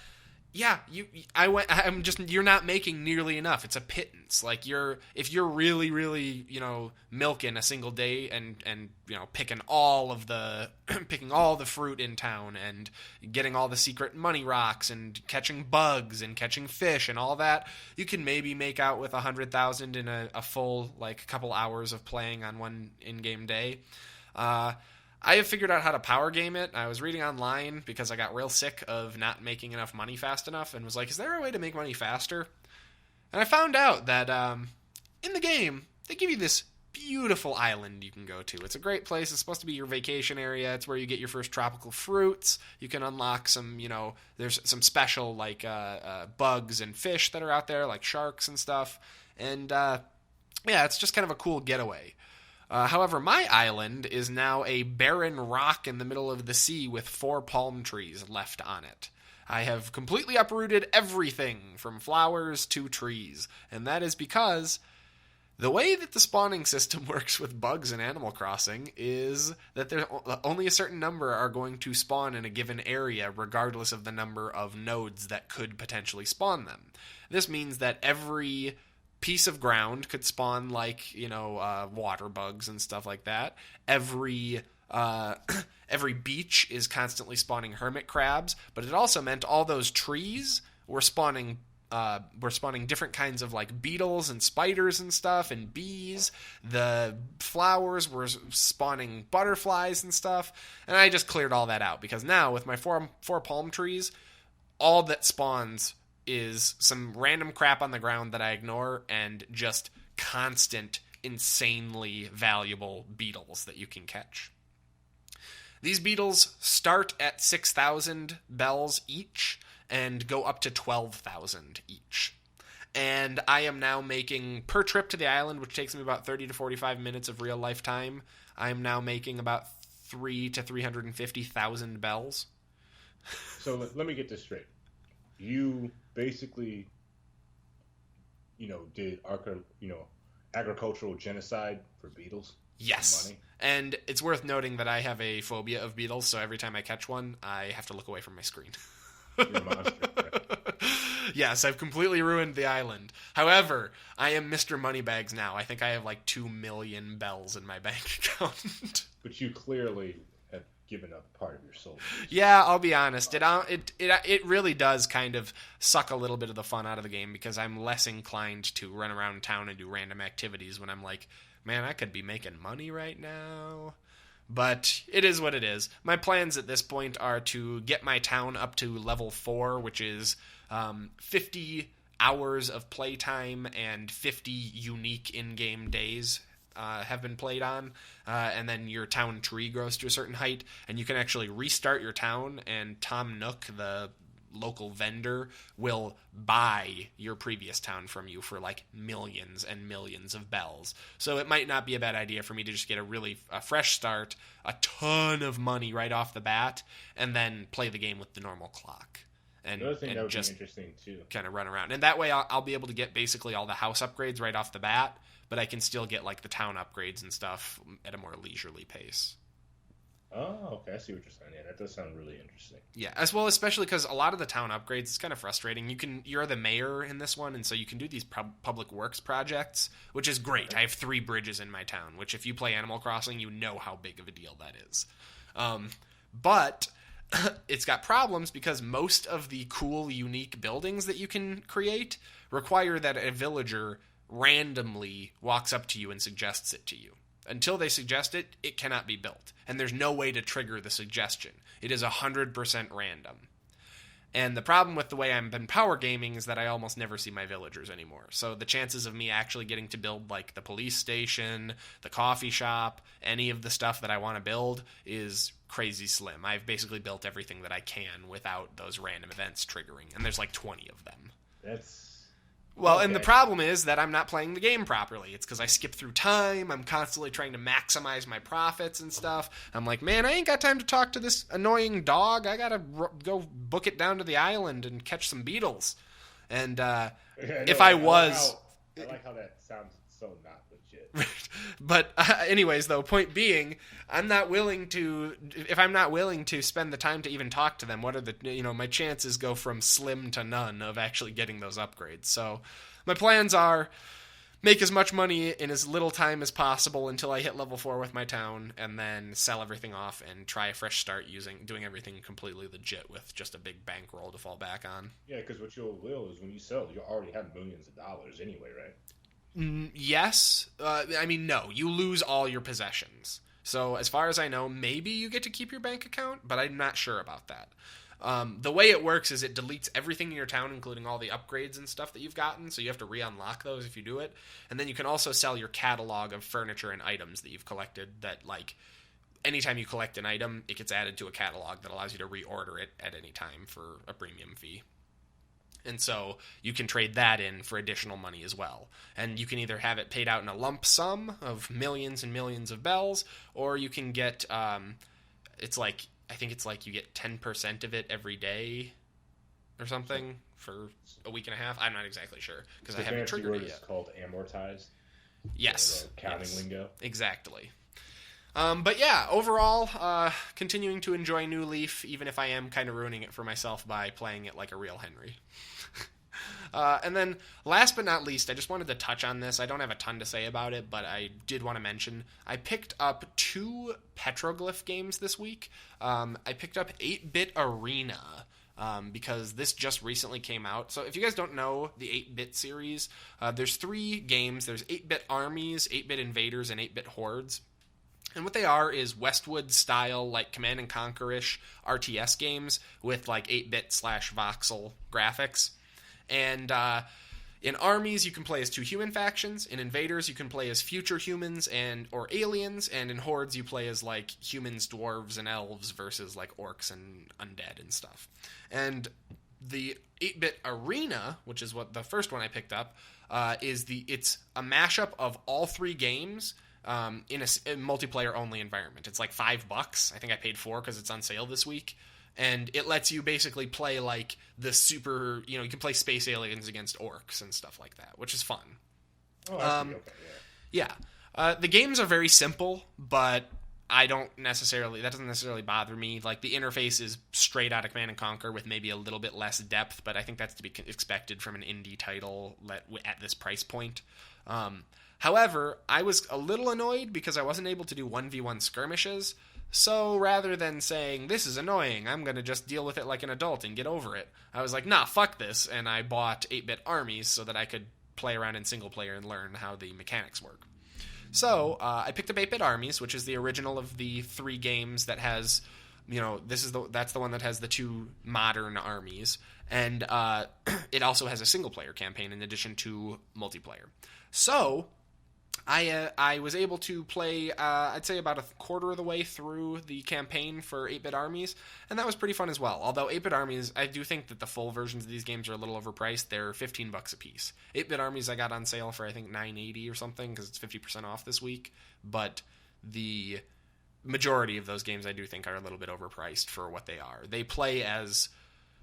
yeah, you're not making nearly enough. It's a pittance. Like if you're really, really, milking a single day and picking all the fruit in town and getting all the secret money rocks and catching bugs and catching fish and all that, you can maybe make out with 100,000 in a full, like, couple hours of playing on one in-game day. I have figured out how to power game it. I was reading online because I got real sick of not making enough money fast enough and was like, is there a way to make money faster? And I found out that in the game, they give you this beautiful island you can go to. It's a great place. It's supposed to be your vacation area. It's where you get your first tropical fruits. You can unlock some, there's some special, like, bugs and fish that are out there, like sharks and stuff. And, yeah, it's just kind of a cool getaway. However, my island is now a barren rock in the middle of the sea with 4 palm trees left on it. I have completely uprooted everything from flowers to trees, and that is because the way that the spawning system works with bugs in Animal Crossing is that there only a certain number are going to spawn in a given area, regardless of the number of nodes that could potentially spawn them. This means that every piece of ground could spawn, like, water bugs and stuff like that. Every beach is constantly spawning hermit crabs, but it also meant all those trees were spawning different kinds of, like, beetles and spiders and stuff and bees. The flowers were spawning butterflies and stuff, and I just cleared all that out because now with my four palm trees, all that spawns is some random crap on the ground that I ignore and just constant, insanely valuable beetles that you can catch. These beetles start at 6,000 bells each and go up to 12,000 each. And I am now making, per trip to the island, which takes me about 30 to 45 minutes of real life time, I am now making about 3 to 350,000 bells. So let me get this straight. You basically, did agricultural genocide for beetles? Yes. For money? And it's worth noting that I have a phobia of beetles, so every time I catch one, I have to look away from my screen. You're a monster, right? Yes, I've completely ruined the island. However, I am Mr. Moneybags now. I think I have like 2 million bells in my bank account. But you clearly have given up part of your soul. Yeah, I'll be honest. It really does kind of suck a little bit of the fun out of the game because I'm less inclined to run around town and do random activities when I'm like, man, I could be making money right now. But it is what it is. My plans at this point are to get my town up to level 4, which is 50 hours of playtime and 50 unique in-game days have been played on. And then your town tree grows to a certain height, and you can actually restart your town, and Tom Nook, the local vendor, will buy your previous town from you for like millions and millions of bells. So it might not be a bad idea for me to just get a fresh start, a ton of money right off the bat, and then play the game with the normal clock. And, Another thing that would just be interesting too, kind of run around. And that way I'll be able to get basically all the house upgrades right off the bat, but I can still get like the town upgrades and stuff at a more leisurely pace. Oh, okay. I see what you're saying. Yeah, that does sound really interesting. Yeah, as well, especially because a lot of the town upgrades, it's kind of frustrating. You're the mayor in this one, and so you can do these public works projects, which is great. I have 3 bridges in my town, which if you play Animal Crossing, you know how big of a deal that is. But it's got problems because most of the cool, unique buildings that you can create require that a villager randomly walks up to you and suggests it to you. Until they suggest it, it cannot be built. And there's no way to trigger the suggestion. It is 100% random. And the problem with the way I've been power gaming is that I almost never see my villagers anymore. So the chances of me actually getting to build like the police station, the coffee shop, any of the stuff that I want to build is crazy slim. I've basically built everything that I can without those random events triggering. And there's like 20 of them. Well, and the problem is that I'm not playing the game properly. It's because I skip through time. I'm constantly trying to maximize my profits and stuff. I'm like, man, I ain't got time to talk to this annoying dog. I gotta go book it down to the island and catch some beetles. And I like how that sounds so not legit. But anyways, though, point being, if I'm not willing to spend the time to even talk to them, what are my chances go from slim to none of actually getting those upgrades. So my plans are make as much money in as little time as possible until I hit level 4 with my town, and then sell everything off and try a fresh start doing everything completely legit with just a big bankroll to fall back on. Yeah, because what you'll is when you sell, you'll already have millions of dollars anyway, right? Yes. No. You lose all your possessions. So as far as I know, maybe you get to keep your bank account, but I'm not sure about that. The way it works is it deletes everything in your town, including all the upgrades and stuff that you've gotten, so you have to re-unlock those if you do it. And then you can also sell your catalog of furniture and items that you've collected that, like, anytime you collect an item, it gets added to a catalog that allows you to reorder it at any time for a premium fee. And so you can trade that in for additional money as well. And you can either have it paid out in a lump sum of millions and millions of bells, or you can get, I think it's like you get 10% of it every day or something for a week and a half. I'm not exactly sure because I haven't triggered it yet. It's called amortized. Yes. Counting lingo. Exactly. But yeah, overall, continuing to enjoy New Leaf, even if I am kind of ruining it for myself by playing it like a real Henry. And then, last but not least, I just wanted to touch on this. I don't have a ton to say about it, but I did want to mention, I picked up 2 Petroglyph games this week. I picked up 8-Bit Arena, because this just recently came out. So if you guys don't know the 8-Bit series, there's 3 games. There's 8-Bit Armies, 8-Bit Invaders, and 8-Bit Hordes. And what they are is Westwood-style, like, Command & Conquer-ish RTS games with, like, 8-bit / voxel graphics. And in armies, you can play as 2 human factions. In invaders, you can play as future humans or aliens. And in hordes, you play as, like, humans, dwarves, and elves versus, like, orcs and undead and stuff. And the 8-Bit Arena, which is what the first one I picked up, it's a mashup of all 3 games in a multiplayer-only environment. It's like $5. I think I paid $4 because it's on sale this week. And it lets you basically play, like, the super... you can play space aliens against orcs and stuff like that, which is fun. Oh, I see. Okay, yeah. The games are very simple, but that doesn't necessarily bother me. Like, the interface is straight out of Command & Conquer with maybe a little bit less depth, but I think that's to be expected from an indie title at this price point. However, I was a little annoyed because I wasn't able to do 1v1 skirmishes, so rather than saying, this is annoying, I'm going to just deal with it like an adult and get over it, I was like, nah, fuck this, and I bought 8-Bit Armies so that I could play around in single player and learn how the mechanics work. So, I picked up 8-Bit Armies, which is the original of the 3 games that has, that's the one that has the 2 modern armies, and it also has a single player campaign in addition to multiplayer. So, I was able to play, I'd say about a quarter of the way through the campaign for 8-Bit Armies, and that was pretty fun as well. Although 8-Bit Armies, I do think that the full versions of these games are a little overpriced. They're $15 a piece. 8-Bit Armies I got on sale for, I think, $9.80 or something, because it's 50% off this week, but the majority of those games I do think are a little bit overpriced for what they are. They play as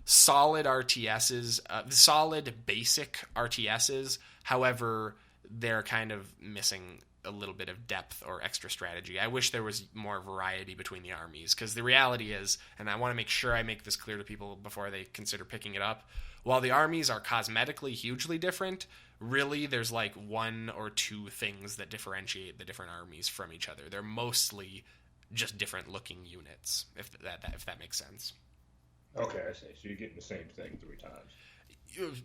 solid RTSs, solid basic RTSs, however... they're kind of missing a little bit of depth or extra strategy. I wish there was more variety between the armies, because the reality is, and I want to make sure I make this clear to people before they consider picking it up, while the armies are cosmetically hugely different, really there's like 1 or 2 things that differentiate the different armies from each other. They're mostly just different looking units, if that makes sense. Okay, I see. So you're getting the same thing 3 times.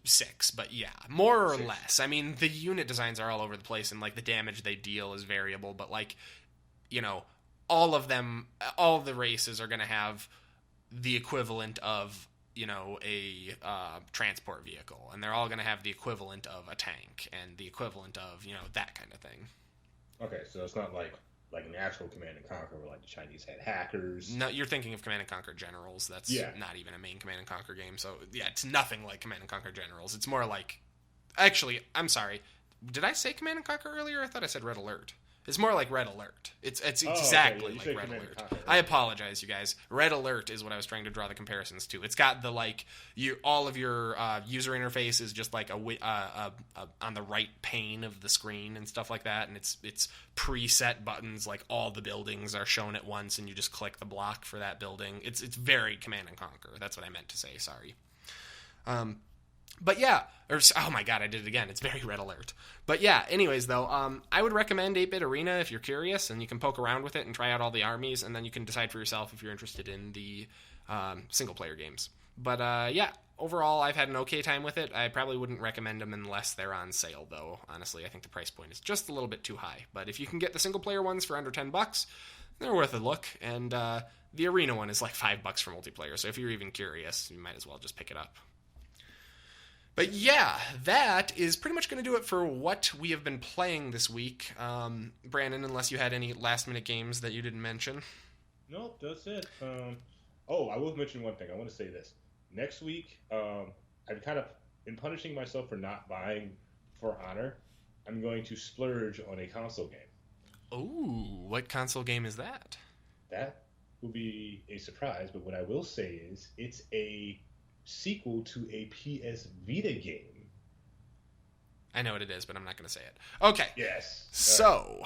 6, but yeah, more or less. I mean, the unit designs are all over the place, and like the damage they deal is variable, but like, all of them, all the races are going to have the equivalent of, a transport vehicle, and they're all going to have the equivalent of a tank, and the equivalent of, that kind of thing. Okay, so it's not like an actual Command & Conquer where, like, the Chinese had hackers. No, you're thinking of Command & Conquer Generals. That's not even a main Command & Conquer game. So, yeah, it's nothing like Command & Conquer Generals. It's more like Actually, I'm sorry. Did I say Command & Conquer earlier? I thought I said Red Alert. It's more like Red Alert. It's exactly like Red Alert. I apologize, you guys. Red Alert is what I was trying to draw the comparisons to. It's got the all of your user interface is just like on the right pane of the screen and stuff like that, and it's preset buttons. Like all the buildings are shown at once, and you just click the block for that building. It's very Command & Conquer. That's what I meant to say. Sorry. But yeah, oh my god, I did it again. It's very Red Alert. But yeah, anyways though, I would recommend 8-Bit Arena if you're curious, and you can poke around with it and try out all the armies, and then you can decide for yourself if you're interested in the single-player games. But yeah, overall, I've had an okay time with it. I probably wouldn't recommend them unless they're on sale, though. Honestly, I think the price point is just a little bit too high. But if you can get the single-player ones for under $10, they're worth a look, and the Arena one is like $5 for multiplayer, so if you're even curious, you might as well just pick it up. But yeah, that is pretty much going to do it for what we have been playing this week. Brandon, unless you had any last-minute games that you didn't mention. Nope, that's it. I will mention one thing. I want to say this. Next week, I've kind of been punishing myself for not buying For Honor. I'm going to splurge on a console game. Ooh, what console game is that? That will be a surprise, but what I will say is it's a sequel to a PS Vita game. I know what it is, but I'm not going to say it. Okay. Yes. So,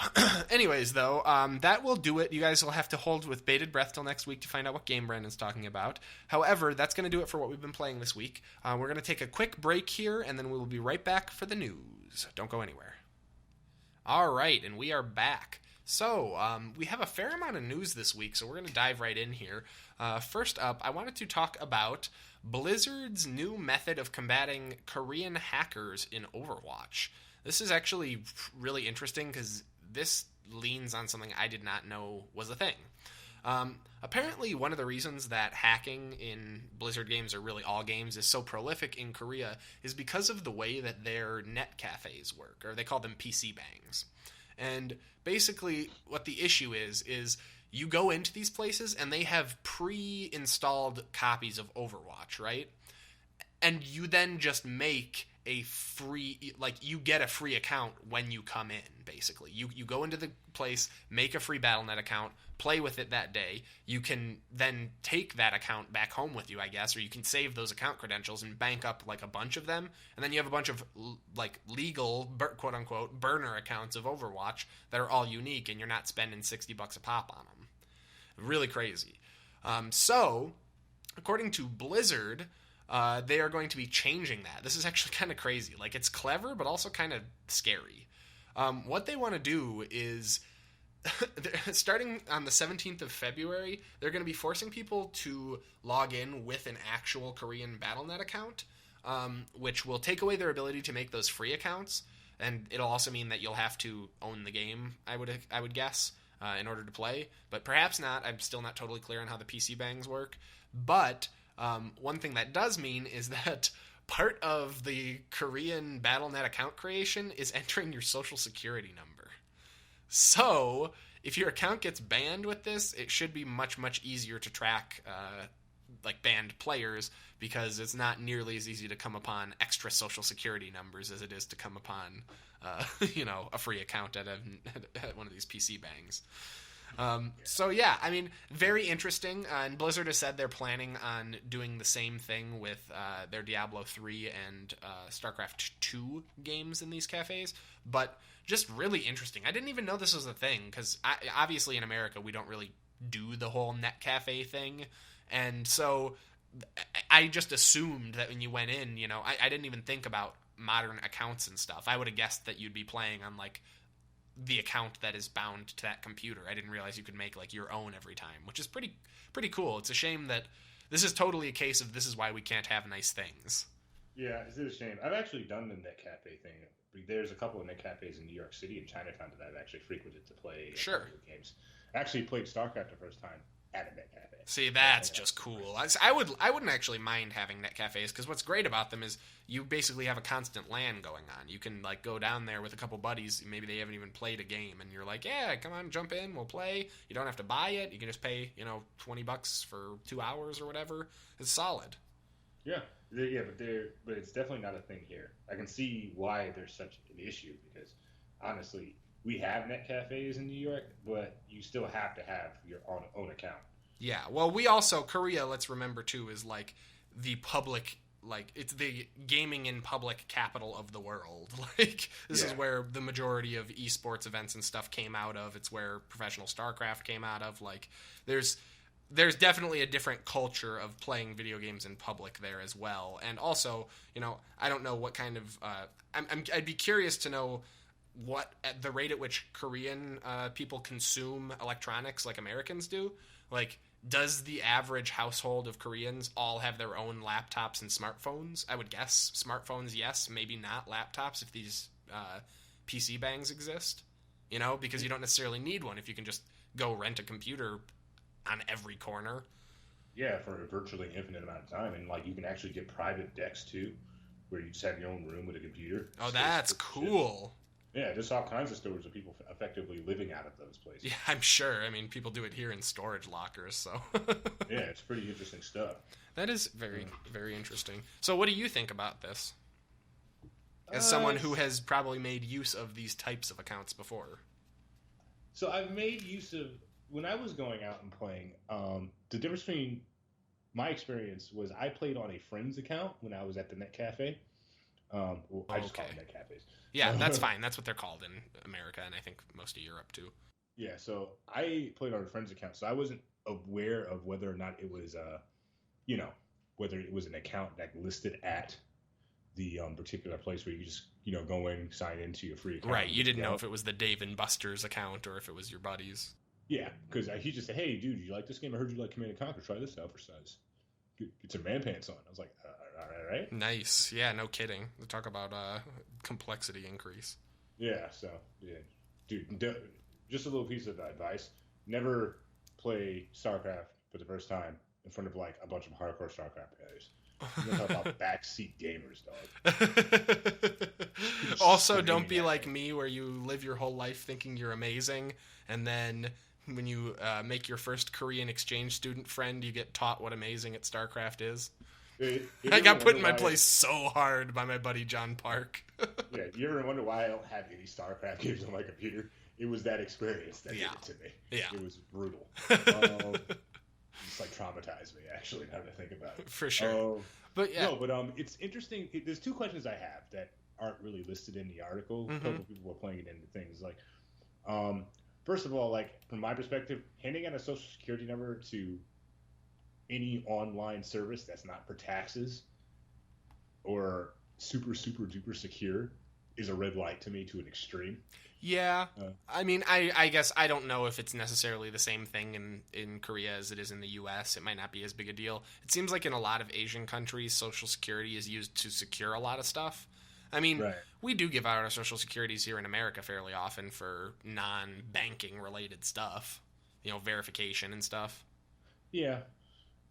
anyways, though, that will do it. You guys will have to hold with bated breath till next week to find out what game Brandon's talking about. However, that's going to do it for what we've been playing this week. We're going to take a quick break here, and then we will be right back for the news. Don't go anywhere. All right, and we are back. So, we have a fair amount of news this week, so we're going to dive right in here. First up, I wanted to talk about Blizzard's new method of combating Korean hackers in Overwatch. This is actually really interesting because this leans on something I did not know was a thing. Apparently, one of the reasons that hacking in Blizzard games, or really all games, is so prolific in Korea is because of the way that their net cafes work, or they call them PC bangs. And basically, what the issue is you go into these places and they have pre-installed copies of Overwatch, right? And you then just make a free, you get a free account when you come in, basically. You go into the place, make a free Battle.net account, play with it that day. You can then take that account back home with you, I guess, or you can save those account credentials and bank up a bunch of them, and then you have a bunch of legal, quote-unquote, burner accounts of Overwatch that are all unique, and you're not spending $60 a pop on them. Really crazy. So, according to Blizzard, they are going to be changing that. This is actually kind of crazy. It's clever, but also kind of scary. What they want to do is, starting on the 17th of February, they're going to be forcing people to log in with an actual Korean Battle.net account, which will take away their ability to make those free accounts, and it'll also mean that you'll have to own the game, I would guess, in order to play, but perhaps not. I'm still not totally clear on how the PC bangs work, but one thing that does mean is that part of the Korean Battle.net account creation is entering your social security number. So, if your account gets banned with this, it should be much, much easier to track banned players, because it's not nearly as easy to come upon extra social security numbers as it is to come upon a free account at one of these PC bangs. So yeah, I mean, very interesting. And Blizzard has said they're planning on doing the same thing with their Diablo 3 and StarCraft 2 games in these cafes. But just really interesting. I didn't even know this was a thing, because obviously in America we don't really do the whole net cafe thing. And so I just assumed that when you went in, I didn't even think about modern accounts and stuff. I would have guessed that you'd be playing on the account that is bound to that computer. I didn't realize you could make your own every time, which is pretty cool. It's a shame that this is totally a case of this is why we can't have nice things. Yeah, it's a shame. I've actually done the net cafe thing. There's a couple of net cafes in New York City and Chinatown that I've actually frequented to play games. I actually played StarCraft the first time at a net cafe. See, that's just cool. I wouldn't actually mind having net cafes, because what's great about them is you basically have a constant LAN going on. You can go down there with a couple buddies, maybe they haven't even played a game, and you're like, yeah, come on, jump in, we'll play. You don't have to buy it. You can just pay, $20 for 2 hours or whatever. It's solid. Yeah, but it's definitely not a thing here. I can see why there's such an issue because honestly, we have net cafes in New York, but you still have to have your own account. Yeah, well, we also Korea. Let's remember too is like the public, like it's the gaming in public capital of the world. Like this is where the majority of esports events and stuff came out of. It's where professional StarCraft came out of. Like there's definitely a different culture of playing video games in public there as well. And also, I don't know what kind of I'd be curious to know what at the rate at which Korean people consume electronics like Americans do. Like, does the average household of Koreans all have their own laptops and smartphones? I would guess smartphones, yes, maybe not laptops if these PC bangs exist. Because you don't necessarily need one if you can just go rent a computer on every corner. Yeah, for a virtually infinite amount of time. And, you can actually get private decks, too, where you just have your own room with a computer. Oh, that's cool. Yeah, there's all kinds of stories of people effectively living out of those places. Yeah, I'm sure. I mean, people do it here in storage lockers, so... Yeah, it's pretty interesting stuff. That is very, very interesting. So what do you think about this? As someone who has probably made use of these types of accounts before. So I've made use of... When I was going out and playing, the difference between my experience was I played on a friend's account when I was at the Net Cafe. I just call them Net Cafes. Yeah, that's fine. That's what they're called in America, and I think most of Europe too. Yeah, so I played on a friend's account, so I wasn't aware of whether or not it was, whether it was an account that listed at the particular place where you just, go in, sign into your free account. Right, you didn't know if it was the Dave and Buster's account or if it was your buddy's. Yeah, because he just said, "Hey, dude, you like this game? I heard you like Command & Conquer. Try this out for size. Get some man pants on." I was like, all right. Nice. Yeah, no kidding. We talk about complexity increase. Yeah, so, yeah. Dude, just a little piece of advice. Never play StarCraft for the first time in front of, a bunch of hardcore StarCraft players. You're talking about backseat gamers, dog. Also, don't be like me where you live your whole life thinking you're amazing, and then when you make your first Korean exchange student friend, you get taught what amazing at StarCraft is. I got put in my place so hard by my buddy John Park. Yeah, you ever wonder why I don't have any StarCraft games on my computer? It was that experience that did it to me. Yeah. It was brutal. It's traumatized me, actually, now that I think about it. For sure. But yeah. No, but it's interesting. There's two questions I have that aren't really listed in the article. Mm-hmm. A couple of people were playing it into things. First of all, from my perspective, handing out a social security number to any online service that's not for taxes or super, super duper secure is a red light to me to an extreme. Yeah. I mean, I guess I don't know if it's necessarily the same thing in Korea as it is in the U.S. It might not be as big a deal. It seems like in a lot of Asian countries, Social Security is used to secure a lot of stuff. I mean, we do give out our Social Securities here in America fairly often for non-banking related stuff. Verification and stuff. Yeah.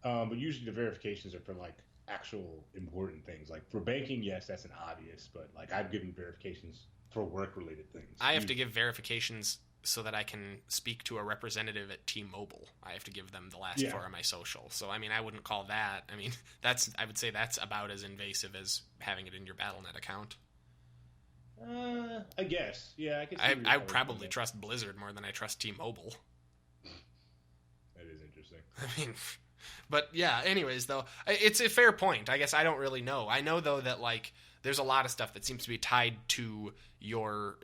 But usually the verifications are for, actual important things. For banking, yes, that's an obvious. But, I've given verifications for work-related things. I have to give verifications so that I can speak to a representative at T-Mobile. I have to give them the last four of my social. So, I mean, I wouldn't call that. I mean, I would say that's about as invasive as having it in your Battle.net account. I guess. Yeah, I can see I would probably trust Blizzard more than I trust T-Mobile. That is interesting. I mean... But yeah, anyways, though, it's a fair point. I guess I don't really know. I know, though, that, there's a lot of stuff that seems to be tied to your,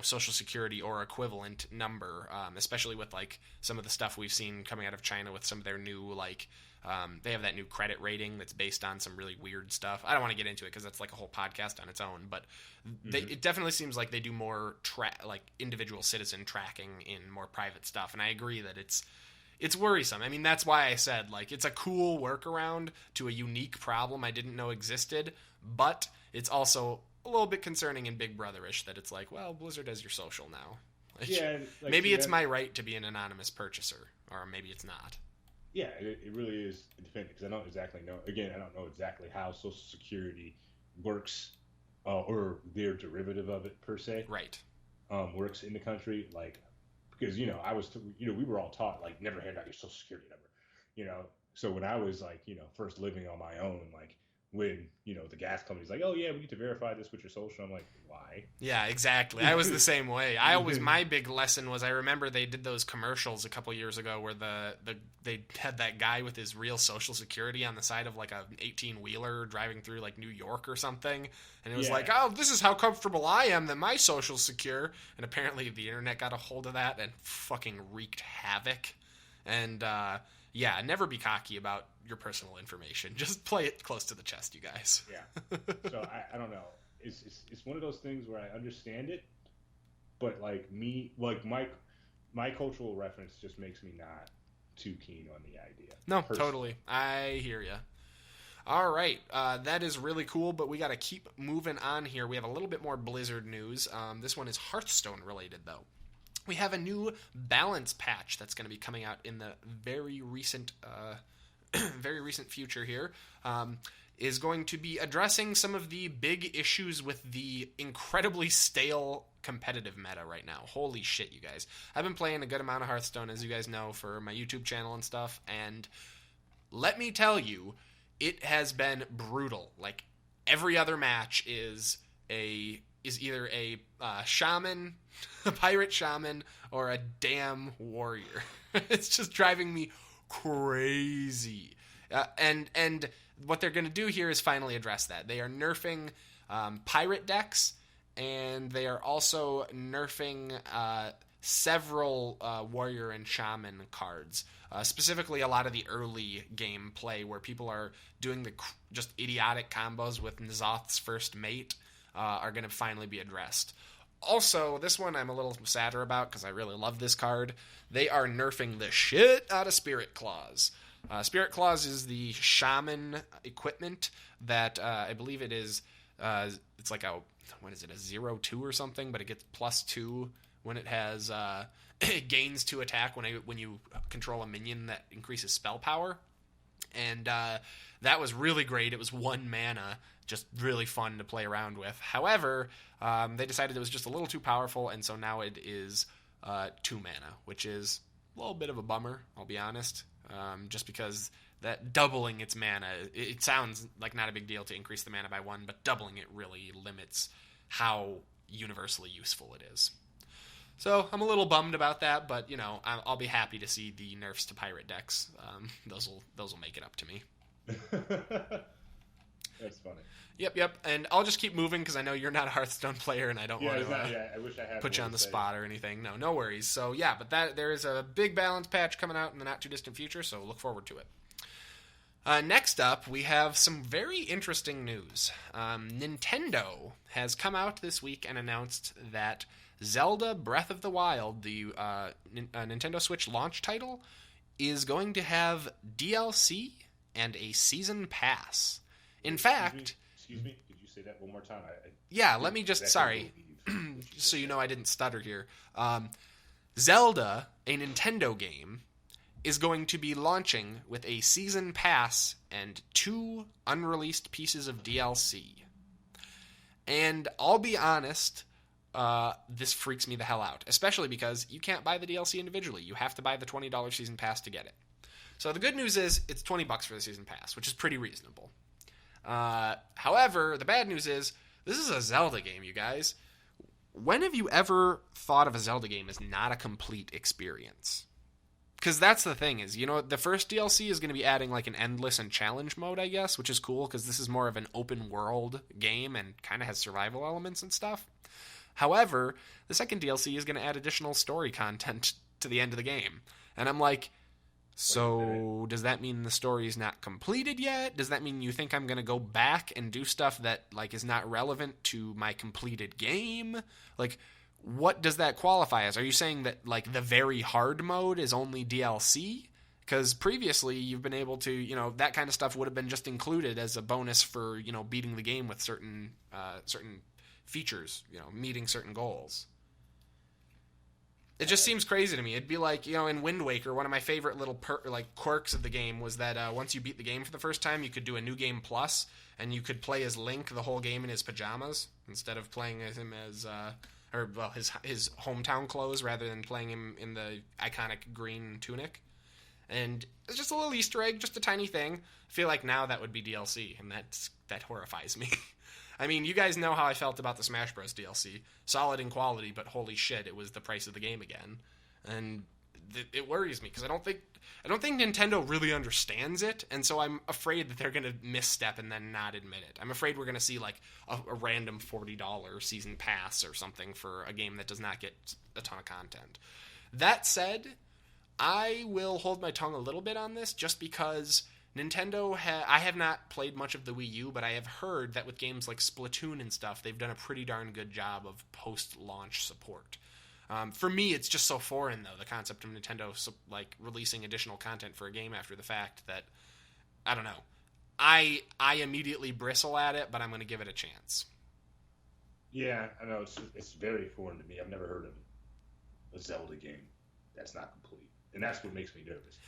Social Security or equivalent number, especially with, some of the stuff we've seen coming out of China with some of their new, they have that new credit rating that's based on some really weird stuff. I don't want to get into it because that's, a whole podcast on its own, but it definitely seems like they do more, individual citizen tracking in more private stuff, and I agree that it's worrisome. I mean, that's why I said, it's a cool workaround to a unique problem I didn't know existed, but it's also a little bit concerning and Big Brother-ish that it's well, Blizzard has your social now. Maybe it's my right to be an anonymous purchaser, or maybe it's not. Yeah, it really is independent, because I don't exactly know. Again, I don't know exactly how Social Security works, or their derivative of it, per se. Right. Works in the country, because, we were all taught, never hand out your Social Security number, so when I was, first living on my own, when, the gas company's like, oh yeah, we need to verify this with your social. I'm like, why? Yeah, exactly. I was the same way. My big lesson was, I remember they did those commercials a couple years ago where they had that guy with his real social security on the side of like an 18-wheeler driving through like New York or something. And it was like, oh, this is how comfortable I am that my social's secure. And apparently the internet got a hold of that and fucking wreaked havoc. And, yeah, never be cocky about your personal information. Just play it close to the chest, you guys. Yeah. So I don't know. It's one of those things where I understand it, but like my cultural reference just makes me not too keen on the idea. No, totally. I hear you. All right, that is really cool, but we got to keep moving on here. We have a little bit more Blizzard news. This one is Hearthstone related, though. We have a new balance patch that's going to be coming out in the very recent future here. Is going to be addressing some of the big issues with the incredibly stale competitive meta right now. Holy shit, you guys. I've been playing a good amount of Hearthstone, as you guys know, for my YouTube channel and stuff, and let me tell you, it has been brutal. Like, every other match is either a shaman, a pirate shaman, or a damn warrior. It's just driving me crazy. And what they're going to do here is finally address that. They are nerfing pirate decks, and they are also nerfing several warrior and shaman cards. Specifically, a lot of the early game play where people are doing the just idiotic combos with N'Zoth's first mate are going to finally be addressed. Also, this one I'm a little sadder about because I really love this card. They are nerfing the shit out of Spirit Claws. Spirit Claws is the shaman equipment that I believe it is. It's like a 0-2 or something, but it gets +2 when it has it gains 2 attack when you control a minion that increases spell power. And that was really great. It was 1 mana, just really fun to play around with. However, they decided it was just a little too powerful, and so now it is 2 mana, which is a little bit of a bummer, I'll be honest. Just because that doubling its mana, it sounds like not a big deal to increase the mana by 1, but doubling it really limits how universally useful it is. So I'm a little bummed about that, but I'll be happy to see the nerfs to pirate decks. Those will make it up to me. That's funny. Yep. And I'll just keep moving because I know you're not a Hearthstone player, and I don't want to I wish I had put you on the spot or anything. No worries. So yeah, but there is a big balance patch coming out in the not too distant future, so look forward to it. Next up, we have some very interesting news. Nintendo has come out this week and announced that Zelda Breath of the Wild, the Nintendo Switch launch title, is going to have DLC and a season pass. In fact... Excuse me, could you say that one more time? Let me just... Sorry. So you know I didn't stutter here. Zelda, a Nintendo game, is going to be launching with a season pass and 2 unreleased pieces of DLC. And I'll be honest, this freaks me the hell out, especially because you can't buy the DLC individually. You have to buy the $20 season pass to get it. So the good news is it's $20 for the season pass, which is pretty reasonable. However, the bad news is this is a Zelda game, you guys. When have you ever thought of a Zelda game as not a complete experience? Because that's the thing is, the first DLC is going to be adding like an endless and challenge mode, I guess, which is cool because this is more of an open world game and kind of has survival elements and stuff. However, the second DLC is going to add additional story content to the end of the game. And I'm like, so does that mean the story is not completed yet? Does that mean you think I'm going to go back and do stuff that like is not relevant to my completed game? Like, what does that qualify as? Are you saying that like the very hard mode is only DLC? Because previously you've been able to, that kind of stuff would have been just included as a bonus for, beating the game with certain features, meeting certain goals. It just seems crazy to me. It'd be like, in Wind Waker, one of my favorite little quirks of the game was that once you beat the game for the first time, you could do a new game plus, and you could play as Link the whole game in his pajamas instead of playing as him as his hometown clothes rather than playing him in the iconic green tunic. And it's just a little Easter egg, just a tiny thing. I feel like now that would be DLC, and that horrifies me. I mean, you guys know how I felt about the Smash Bros. DLC. Solid in quality, but holy shit, it was the price of the game again. And it worries me, because I don't think Nintendo really understands it, and so I'm afraid that they're going to misstep and then not admit it. I'm afraid we're going to see, like, a random $40 season pass or something for a game that does not get a ton of content. That said, I will hold my tongue a little bit on this, just because Nintendo, I have not played much of the Wii U, but I have heard that with games like Splatoon and stuff, they've done a pretty darn good job of post-launch support. For me, it's just so foreign, though, the concept of Nintendo like releasing additional content for a game after the fact, that, I don't know. I immediately bristle at it, but I'm going to give it a chance. Yeah, I know, it's very foreign to me. I've never heard of a Zelda game that's not complete, and that's what makes me nervous.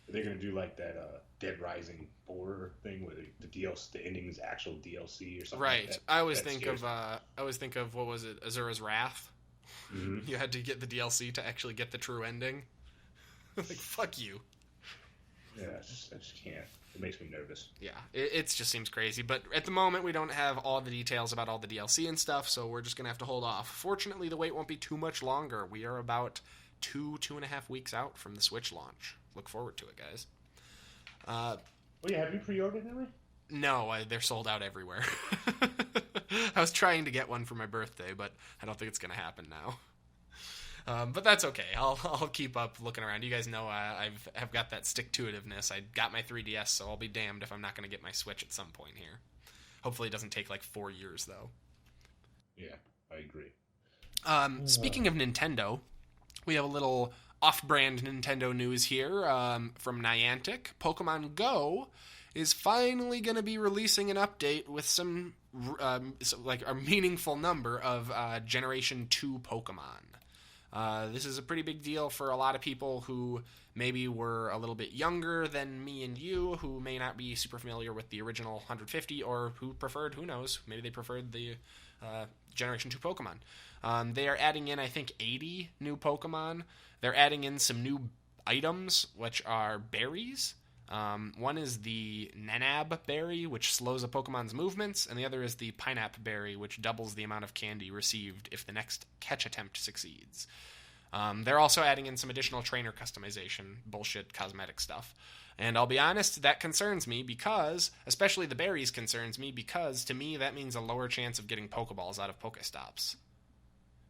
Are they going to do like that Dead Rising 4 thing where the DLC, the ending is actual DLC or something? Right. Like that? I always think of what was it, Azura's Wrath? Mm-hmm. You had to get the DLC to actually get the true ending. Like, fuck you. Yeah, I just can't. It makes me nervous. Yeah, it just seems crazy. But at the moment, we don't have all the details about all the DLC and stuff, so we're just going to have to hold off. Fortunately, the wait won't be too much longer. We are about 2.5 weeks out from the Switch launch. Look forward to it, guys. Oh yeah, have you pre-ordered it? No, they're sold out everywhere. I was trying to get one for my birthday, but I don't think it's going to happen now. But that's okay. I'll keep up looking around. You guys know I've got that stick-to-itiveness. I got my 3DS, so I'll be damned if I'm not going to get my Switch at some point here. Hopefully it doesn't take like 4 years, though. Yeah, I agree. Speaking of Nintendo, we have a little off-brand Nintendo news here from Niantic. Pokemon Go is finally going to be releasing an update with some like a meaningful number of Generation 2 Pokemon. This is a pretty big deal for a lot of people who maybe were a little bit younger than me and you, who may not be super familiar with the original 150, or who preferred, who knows, maybe they preferred the Generation 2 Pokemon. They are adding in, I think, 80 new Pokemon. They're adding in some new items, which are berries. One is the Nanab berry, which slows a Pokemon's movements, and the other is the Pineapple berry, which doubles the amount of candy received if the next catch attempt succeeds. They're also adding in some additional trainer customization, bullshit cosmetic stuff. And I'll be honest, that concerns me because, especially the berries concerns me, because to me that means a lower chance of getting Pokeballs out of Pokestops.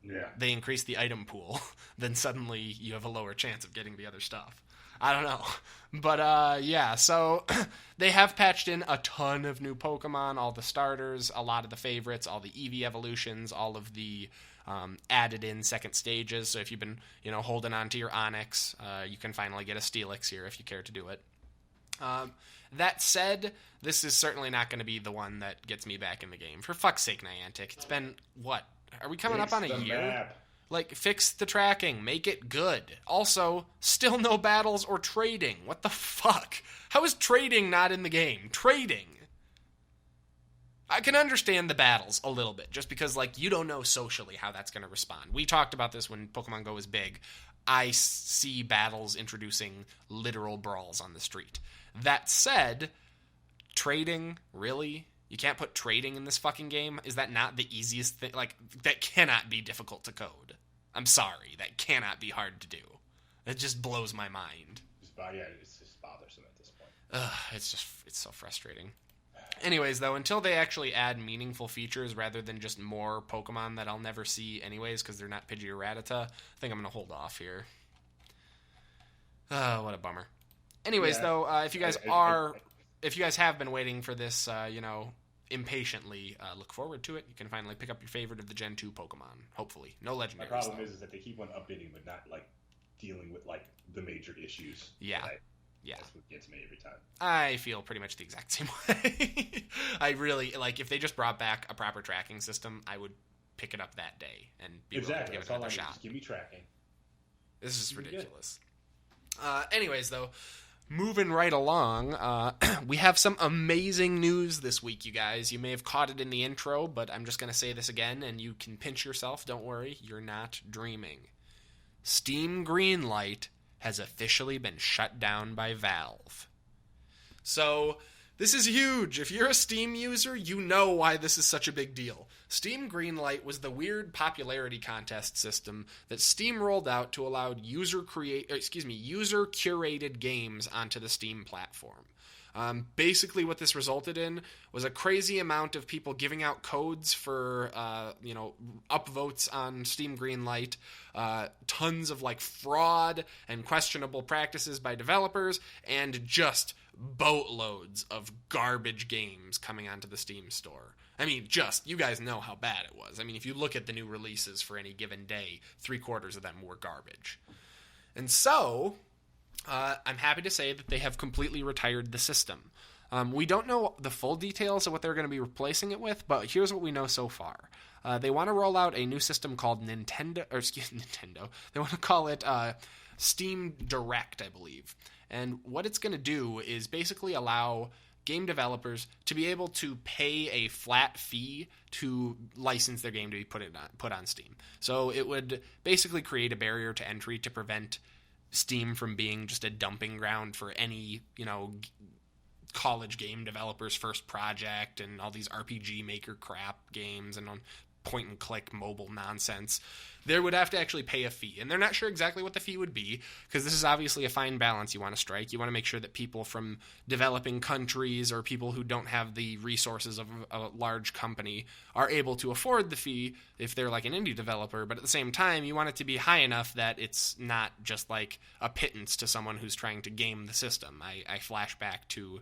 Yeah. They increase the item pool, then suddenly you have a lower chance of getting the other stuff. I don't know. But, yeah, so they have patched in a ton of new Pokemon, all the starters, a lot of the favorites, all the Eevee evolutions, all of the added in second stages. So if you've been, holding on to your Onix, you can finally get a Steelix here if you care to do it. That said, this is certainly not going to be the one that gets me back in the game. For fuck's sake, Niantic. It's been, what? Are we coming up on a year? Map. Like, fix the tracking. Make it good. Also, still no battles or trading. What the fuck? How is trading not in the game? Trading. I can understand the battles a little bit, just because, you don't know socially how that's going to respond. We talked about this when Pokemon Go was big. I see battles introducing literal brawls on the street. That said, trading, really? You can't put trading in this fucking game? Is that not the easiest thing? That cannot be difficult to code. I'm sorry. That cannot be hard to do. It just blows my mind. It's just bothersome at this point. It's so frustrating. Anyways, though, until they actually add meaningful features rather than just more Pokemon that I'll never see anyways because they're not Pidgey or Rattata, I think I'm going to hold off here. What a bummer. Anyways, though, if you guys have been waiting for this, impatiently, look forward to it. You can finally pick up your favorite of the Gen 2 Pokemon. Hopefully. No legendaries. My problem is that they keep on updating but not, dealing with, the major issues. Yeah. Yeah. That's what gets me every time. I feel pretty much the exact same way. I really, if they just brought back a proper tracking system, I would pick it up that day and be willing to give it another shot. Just give me tracking. This is ridiculous. Anyways, though, moving right along, we have some amazing news this week, you guys. You may have caught it in the intro, but I'm just going to say this again, and you can pinch yourself. Don't worry. You're not dreaming. Steam Greenlight has officially been shut down by Valve. So, this is huge. If you're a Steam user, you know why this is such a big deal. Steam Greenlight was the weird popularity contest system that Steam rolled out to allow user-curated games onto the Steam platform. Basically, what this resulted in was a crazy amount of people giving out codes for, upvotes on Steam Greenlight, tons of fraud and questionable practices by developers, and just boatloads of garbage games coming onto the Steam store. I mean, you guys know how bad it was. I mean, if you look at the new releases for any given day, 3/4 of them were garbage. And so, I'm happy to say that they have completely retired the system. We don't know the full details of what they're going to be replacing it with, but here's what we know so far. They want to roll out a new system called Nintendo. They want to call it Steam Direct, I believe. And what it's going to do is basically allow game developers to be able to pay a flat fee to license their game to be put on Steam. So it would basically create a barrier to entry to prevent Steam from being just a dumping ground for any, college game developer's first project and all these RPG Maker crap games and on point-and-click mobile nonsense. They would have to actually pay a fee, and they're not sure exactly what the fee would be, because this is obviously a fine balance you want to strike. You want to make sure that people from developing countries or people who don't have the resources of a large company are able to afford the fee if they're like an indie developer, but at the same time, you want it to be high enough that it's not just like a pittance to someone who's trying to game the system. I flash back to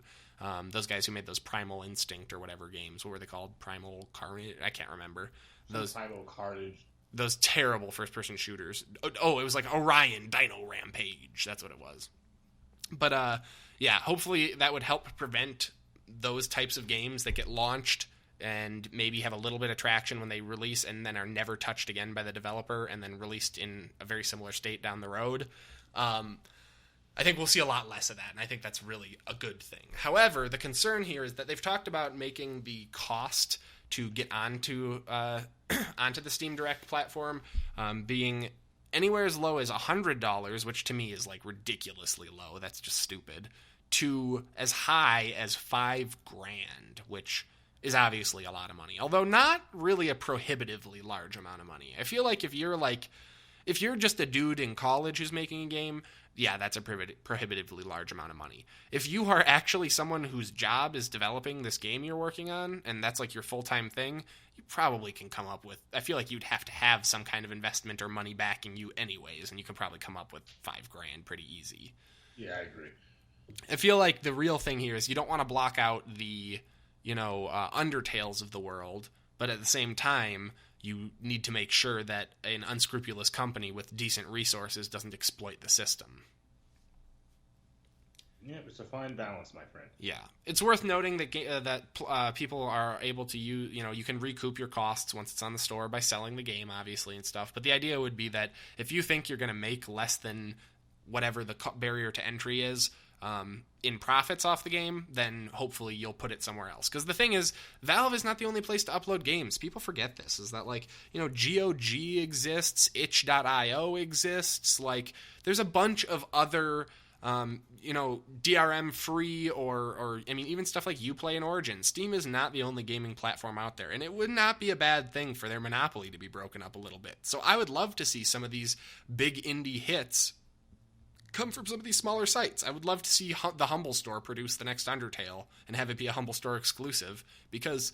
those guys who made those Primal Instinct or whatever games. What were they called? Primal Carnage? I can't remember. Primal Carnage. Those terrible first-person shooters. Oh, it was like Orion Dino Rampage. That's what it was. But, hopefully that would help prevent those types of games that get launched and maybe have a little bit of traction when they release and then are never touched again by the developer and then released in a very similar state down the road. I think we'll see a lot less of that, and I think that's really a good thing. However, the concern here is that they've talked about making the cost to get onto the Steam Direct platform being anywhere as low as $100, which to me is like ridiculously low. That's just stupid. To as high as $5,000, which is obviously a lot of money, although not really a prohibitively large amount of money. I feel like if you're just a dude in college who's making a game, yeah, that's a prohibitively large amount of money. If you are actually someone whose job is developing this game you're working on, and that's like your full-time thing, you probably can come up with, I feel like you'd have to have some kind of investment or money backing you anyways, and you can probably come up with $5,000 pretty easy. Yeah, I agree. I feel like the real thing here is you don't want to block out the, Undertales of the world, but at the same time, you need to make sure that an unscrupulous company with decent resources doesn't exploit the system. Yeah, it's a fine balance, my friend. Yeah. It's worth noting that people are able to use, you can recoup your costs once it's on the store by selling the game, obviously, and stuff. But the idea would be that if you think you're going to make less than whatever the barrier to entry is, in profits off the game, then hopefully you'll put it somewhere else. Because the thing is, Valve is not the only place to upload games. People forget this. Is that GOG exists, itch.io exists. There's a bunch of other, DRM free or even stuff like Uplay and Origin. Steam is not the only gaming platform out there. And it would not be a bad thing for their monopoly to be broken up a little bit. So I would love to see some of these big indie hits come from some of these smaller sites. I would love to see the Humble Store produce the next Undertale and have it be a Humble Store exclusive, because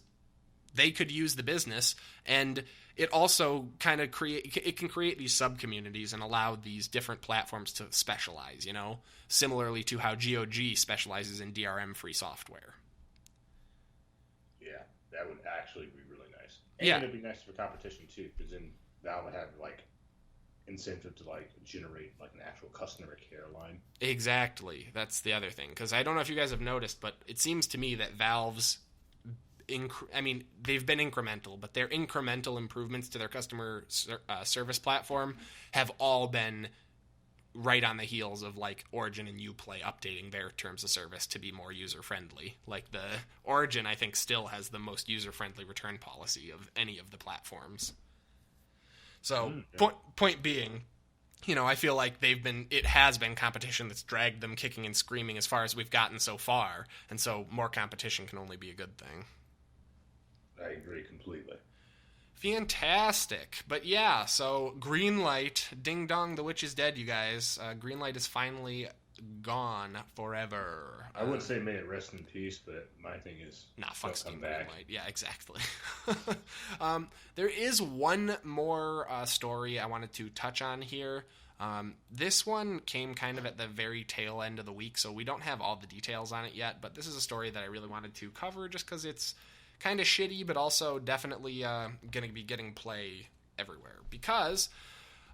they could use the business, and it also kind of can create these sub-communities and allow these different platforms to specialize, similarly to how GOG specializes in DRM-free software. Yeah, that would actually be really nice. And it'd be nice for competition too, because then Valve would have incentive to generate an actual customer care line. Exactly. That's the other thing, because I don't know if you guys have noticed, but it seems to me that Valve's they've been incremental, but their incremental improvements to their customer service platform have all been right on the heels of Origin and Uplay updating their terms of service to be more user friendly. The Origin, I think, still has the most user friendly return policy of any of the platforms. So, point being, I feel like it has been competition that's dragged them kicking and screaming as far as we've gotten so far, and so more competition can only be a good thing. I agree completely. Fantastic. But yeah, so Greenlight, ding dong, the witch is dead, you guys. Greenlight is finally gone forever. I would say may it rest in peace, but my thing is fuck Steam Greenlight. Yeah, exactly. There is one more story I wanted to touch on here. This one came kind of at the very tail end of the week, so we don't have all the details on it yet, but this is a story that I really wanted to cover just because it's kind of shitty, but also definitely going to be getting play everywhere. Because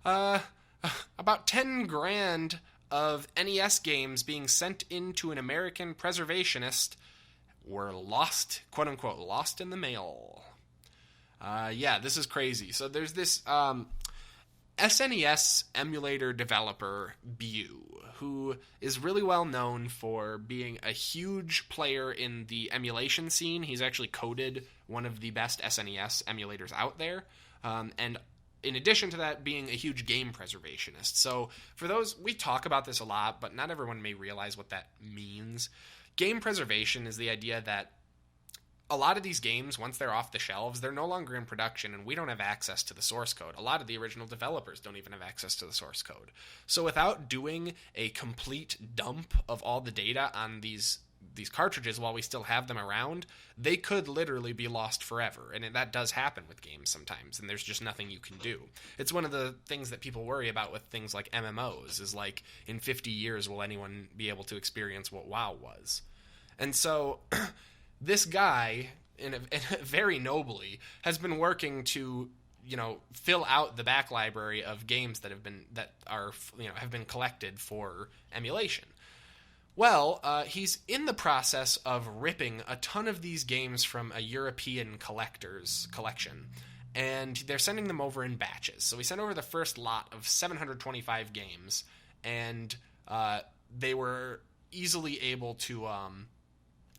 about 10 grand of NES games being sent into an American preservationist were lost, quote-unquote, lost in the mail. Yeah, this is crazy. So there's this SNES emulator developer, Bu, who is really well known for being a huge player in the emulation scene. He's actually coded one of the best SNES emulators out there. And in addition to that, being a huge game preservationist. So for those, we talk about this a lot, but not everyone may realize what that means. Game preservation is the idea that a lot of these games, once they're off the shelves, they're no longer in production, and we don't have access to the source code. A lot of the original developers don't even have access to the source code. So without doing a complete dump of all the data on these cartridges while we still have them around, they could literally be lost forever. And that does happen with games sometimes, and there's just nothing you can do. It's one of the things that people worry about with things like MMOs, is like, in 50 years, will anyone be able to experience what WoW was? And so this guy, very nobly, has been working to, fill out the back library of games that have been collected for emulation. Well, he's in the process of ripping a ton of these games from a European collector's collection, and they're sending them over in batches. So he sent over the first lot of 725 games, and they were easily able to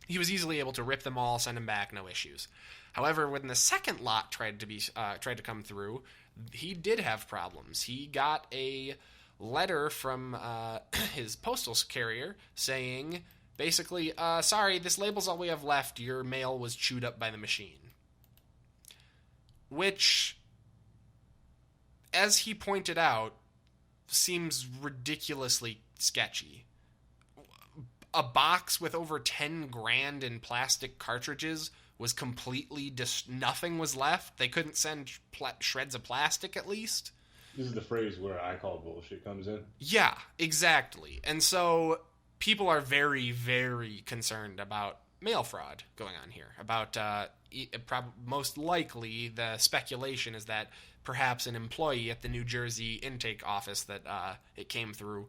he was easily able to rip them all, send them back, no issues. However, when the second lot tried to come through, he did have problems. He got a letter from his postal carrier saying, basically, sorry, this label's all we have left. Your mail was chewed up by the machine. Which, as he pointed out, seems ridiculously sketchy. A box with over 10 grand in plastic cartridges was completely nothing was left. They couldn't send shreds of plastic, at least. This is the phrase where I call bullshit comes in. Yeah, exactly. And so people are very, very concerned about mail fraud going on here. About most likely, the speculation is that perhaps an employee at the New Jersey intake office that it came through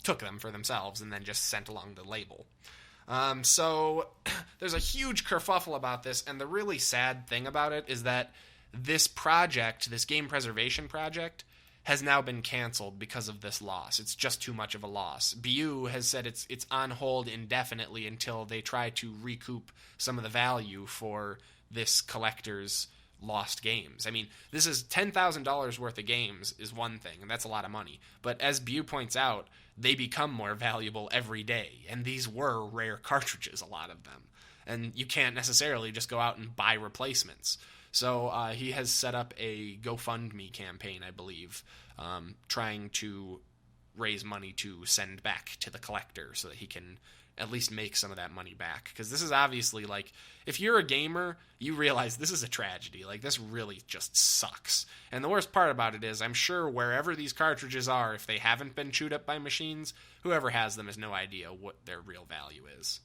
took them for themselves and then just sent along the label. So there's a huge kerfuffle about this, and the really sad thing about it is that this project, this game preservation project, has now been canceled because of this loss. It's just too much of a loss. BU has said it's on hold indefinitely until they try to recoup some of the value for this collector's lost games. I mean, this is $10,000 worth of games is one thing, and that's a lot of money. But as Bu points out, they become more valuable every day, and these were rare cartridges, a lot of them. And you can't necessarily just go out and buy replacements. So he has set up a GoFundMe campaign, I believe, trying to raise money to send back to the collector so that he can at least make some of that money back. Because this is obviously, like, if you're a gamer, you realize this is a tragedy. Like, this really just sucks. And the worst part about it is, I'm sure wherever these cartridges are, if they haven't been chewed up by machines, whoever has them has no idea what their real value is.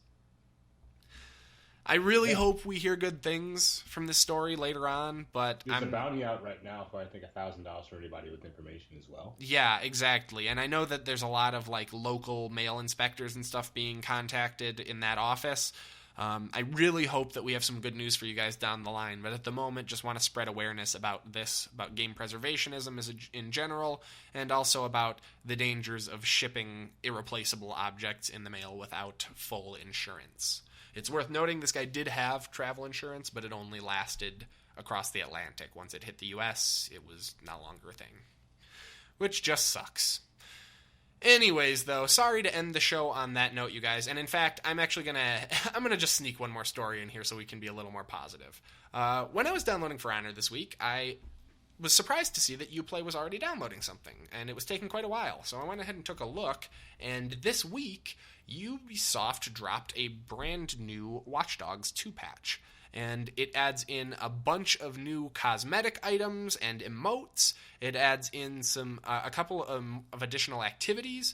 I really hope we hear good things from this story later on, but there's a bounty out right now for, I think, $1,000 for anybody with information as well. Yeah, exactly. And I know that there's a lot of, like, local mail inspectors and stuff being contacted in that office. I really hope that we have some good news for you guys down the line, but at the moment, just want to spread awareness about this, about game preservationism in general, and also about the dangers of shipping irreplaceable objects in the mail without full insurance. It's worth noting this guy did have travel insurance, but it only lasted across the Atlantic. Once it hit the U.S., it was no longer a thing. which just sucks. Anyways, though, sorry to end the show on that note, you guys. And in fact, I'm gonna just sneak one more story in here so we can be a little more positive. When I was downloading For Honor this week, I was surprised to see that Uplay was already downloading something, and it was taking quite a while. So I went ahead and took a look, and this week, Ubisoft dropped a brand new Watch Dogs 2 patch. And it adds in a bunch of new cosmetic items and emotes. It adds in a couple of additional activities,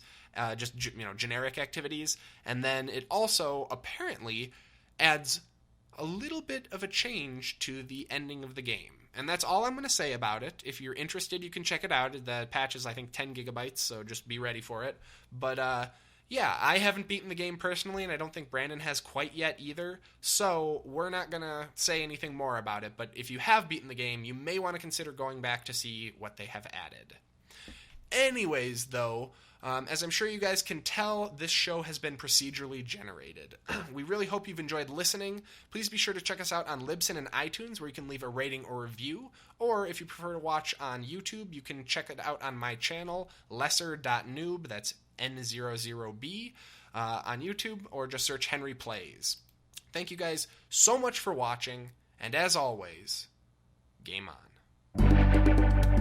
generic activities, and then it also apparently adds a little bit of a change to the ending of the game. And that's all I'm going to say about it. If you're interested, you can check it out. The patch is, I think, 10 gigabytes, so just be ready for it. But, yeah, I haven't beaten the game personally, and I don't think Brandon has quite yet either, so we're not going to say anything more about it. But if you have beaten the game, you may want to consider going back to see what they have added. Anyways, though, as I'm sure you guys can tell, this show has been procedurally generated. We really hope you've enjoyed listening. Please be sure to check us out on Libsyn and iTunes, where you can leave a rating or review. Or if you prefer to watch on YouTube, you can check it out on my channel, lesser.noob, that's N00B, on YouTube, or just search Henry Plays. Thank you guys so much for watching, and as always, game on.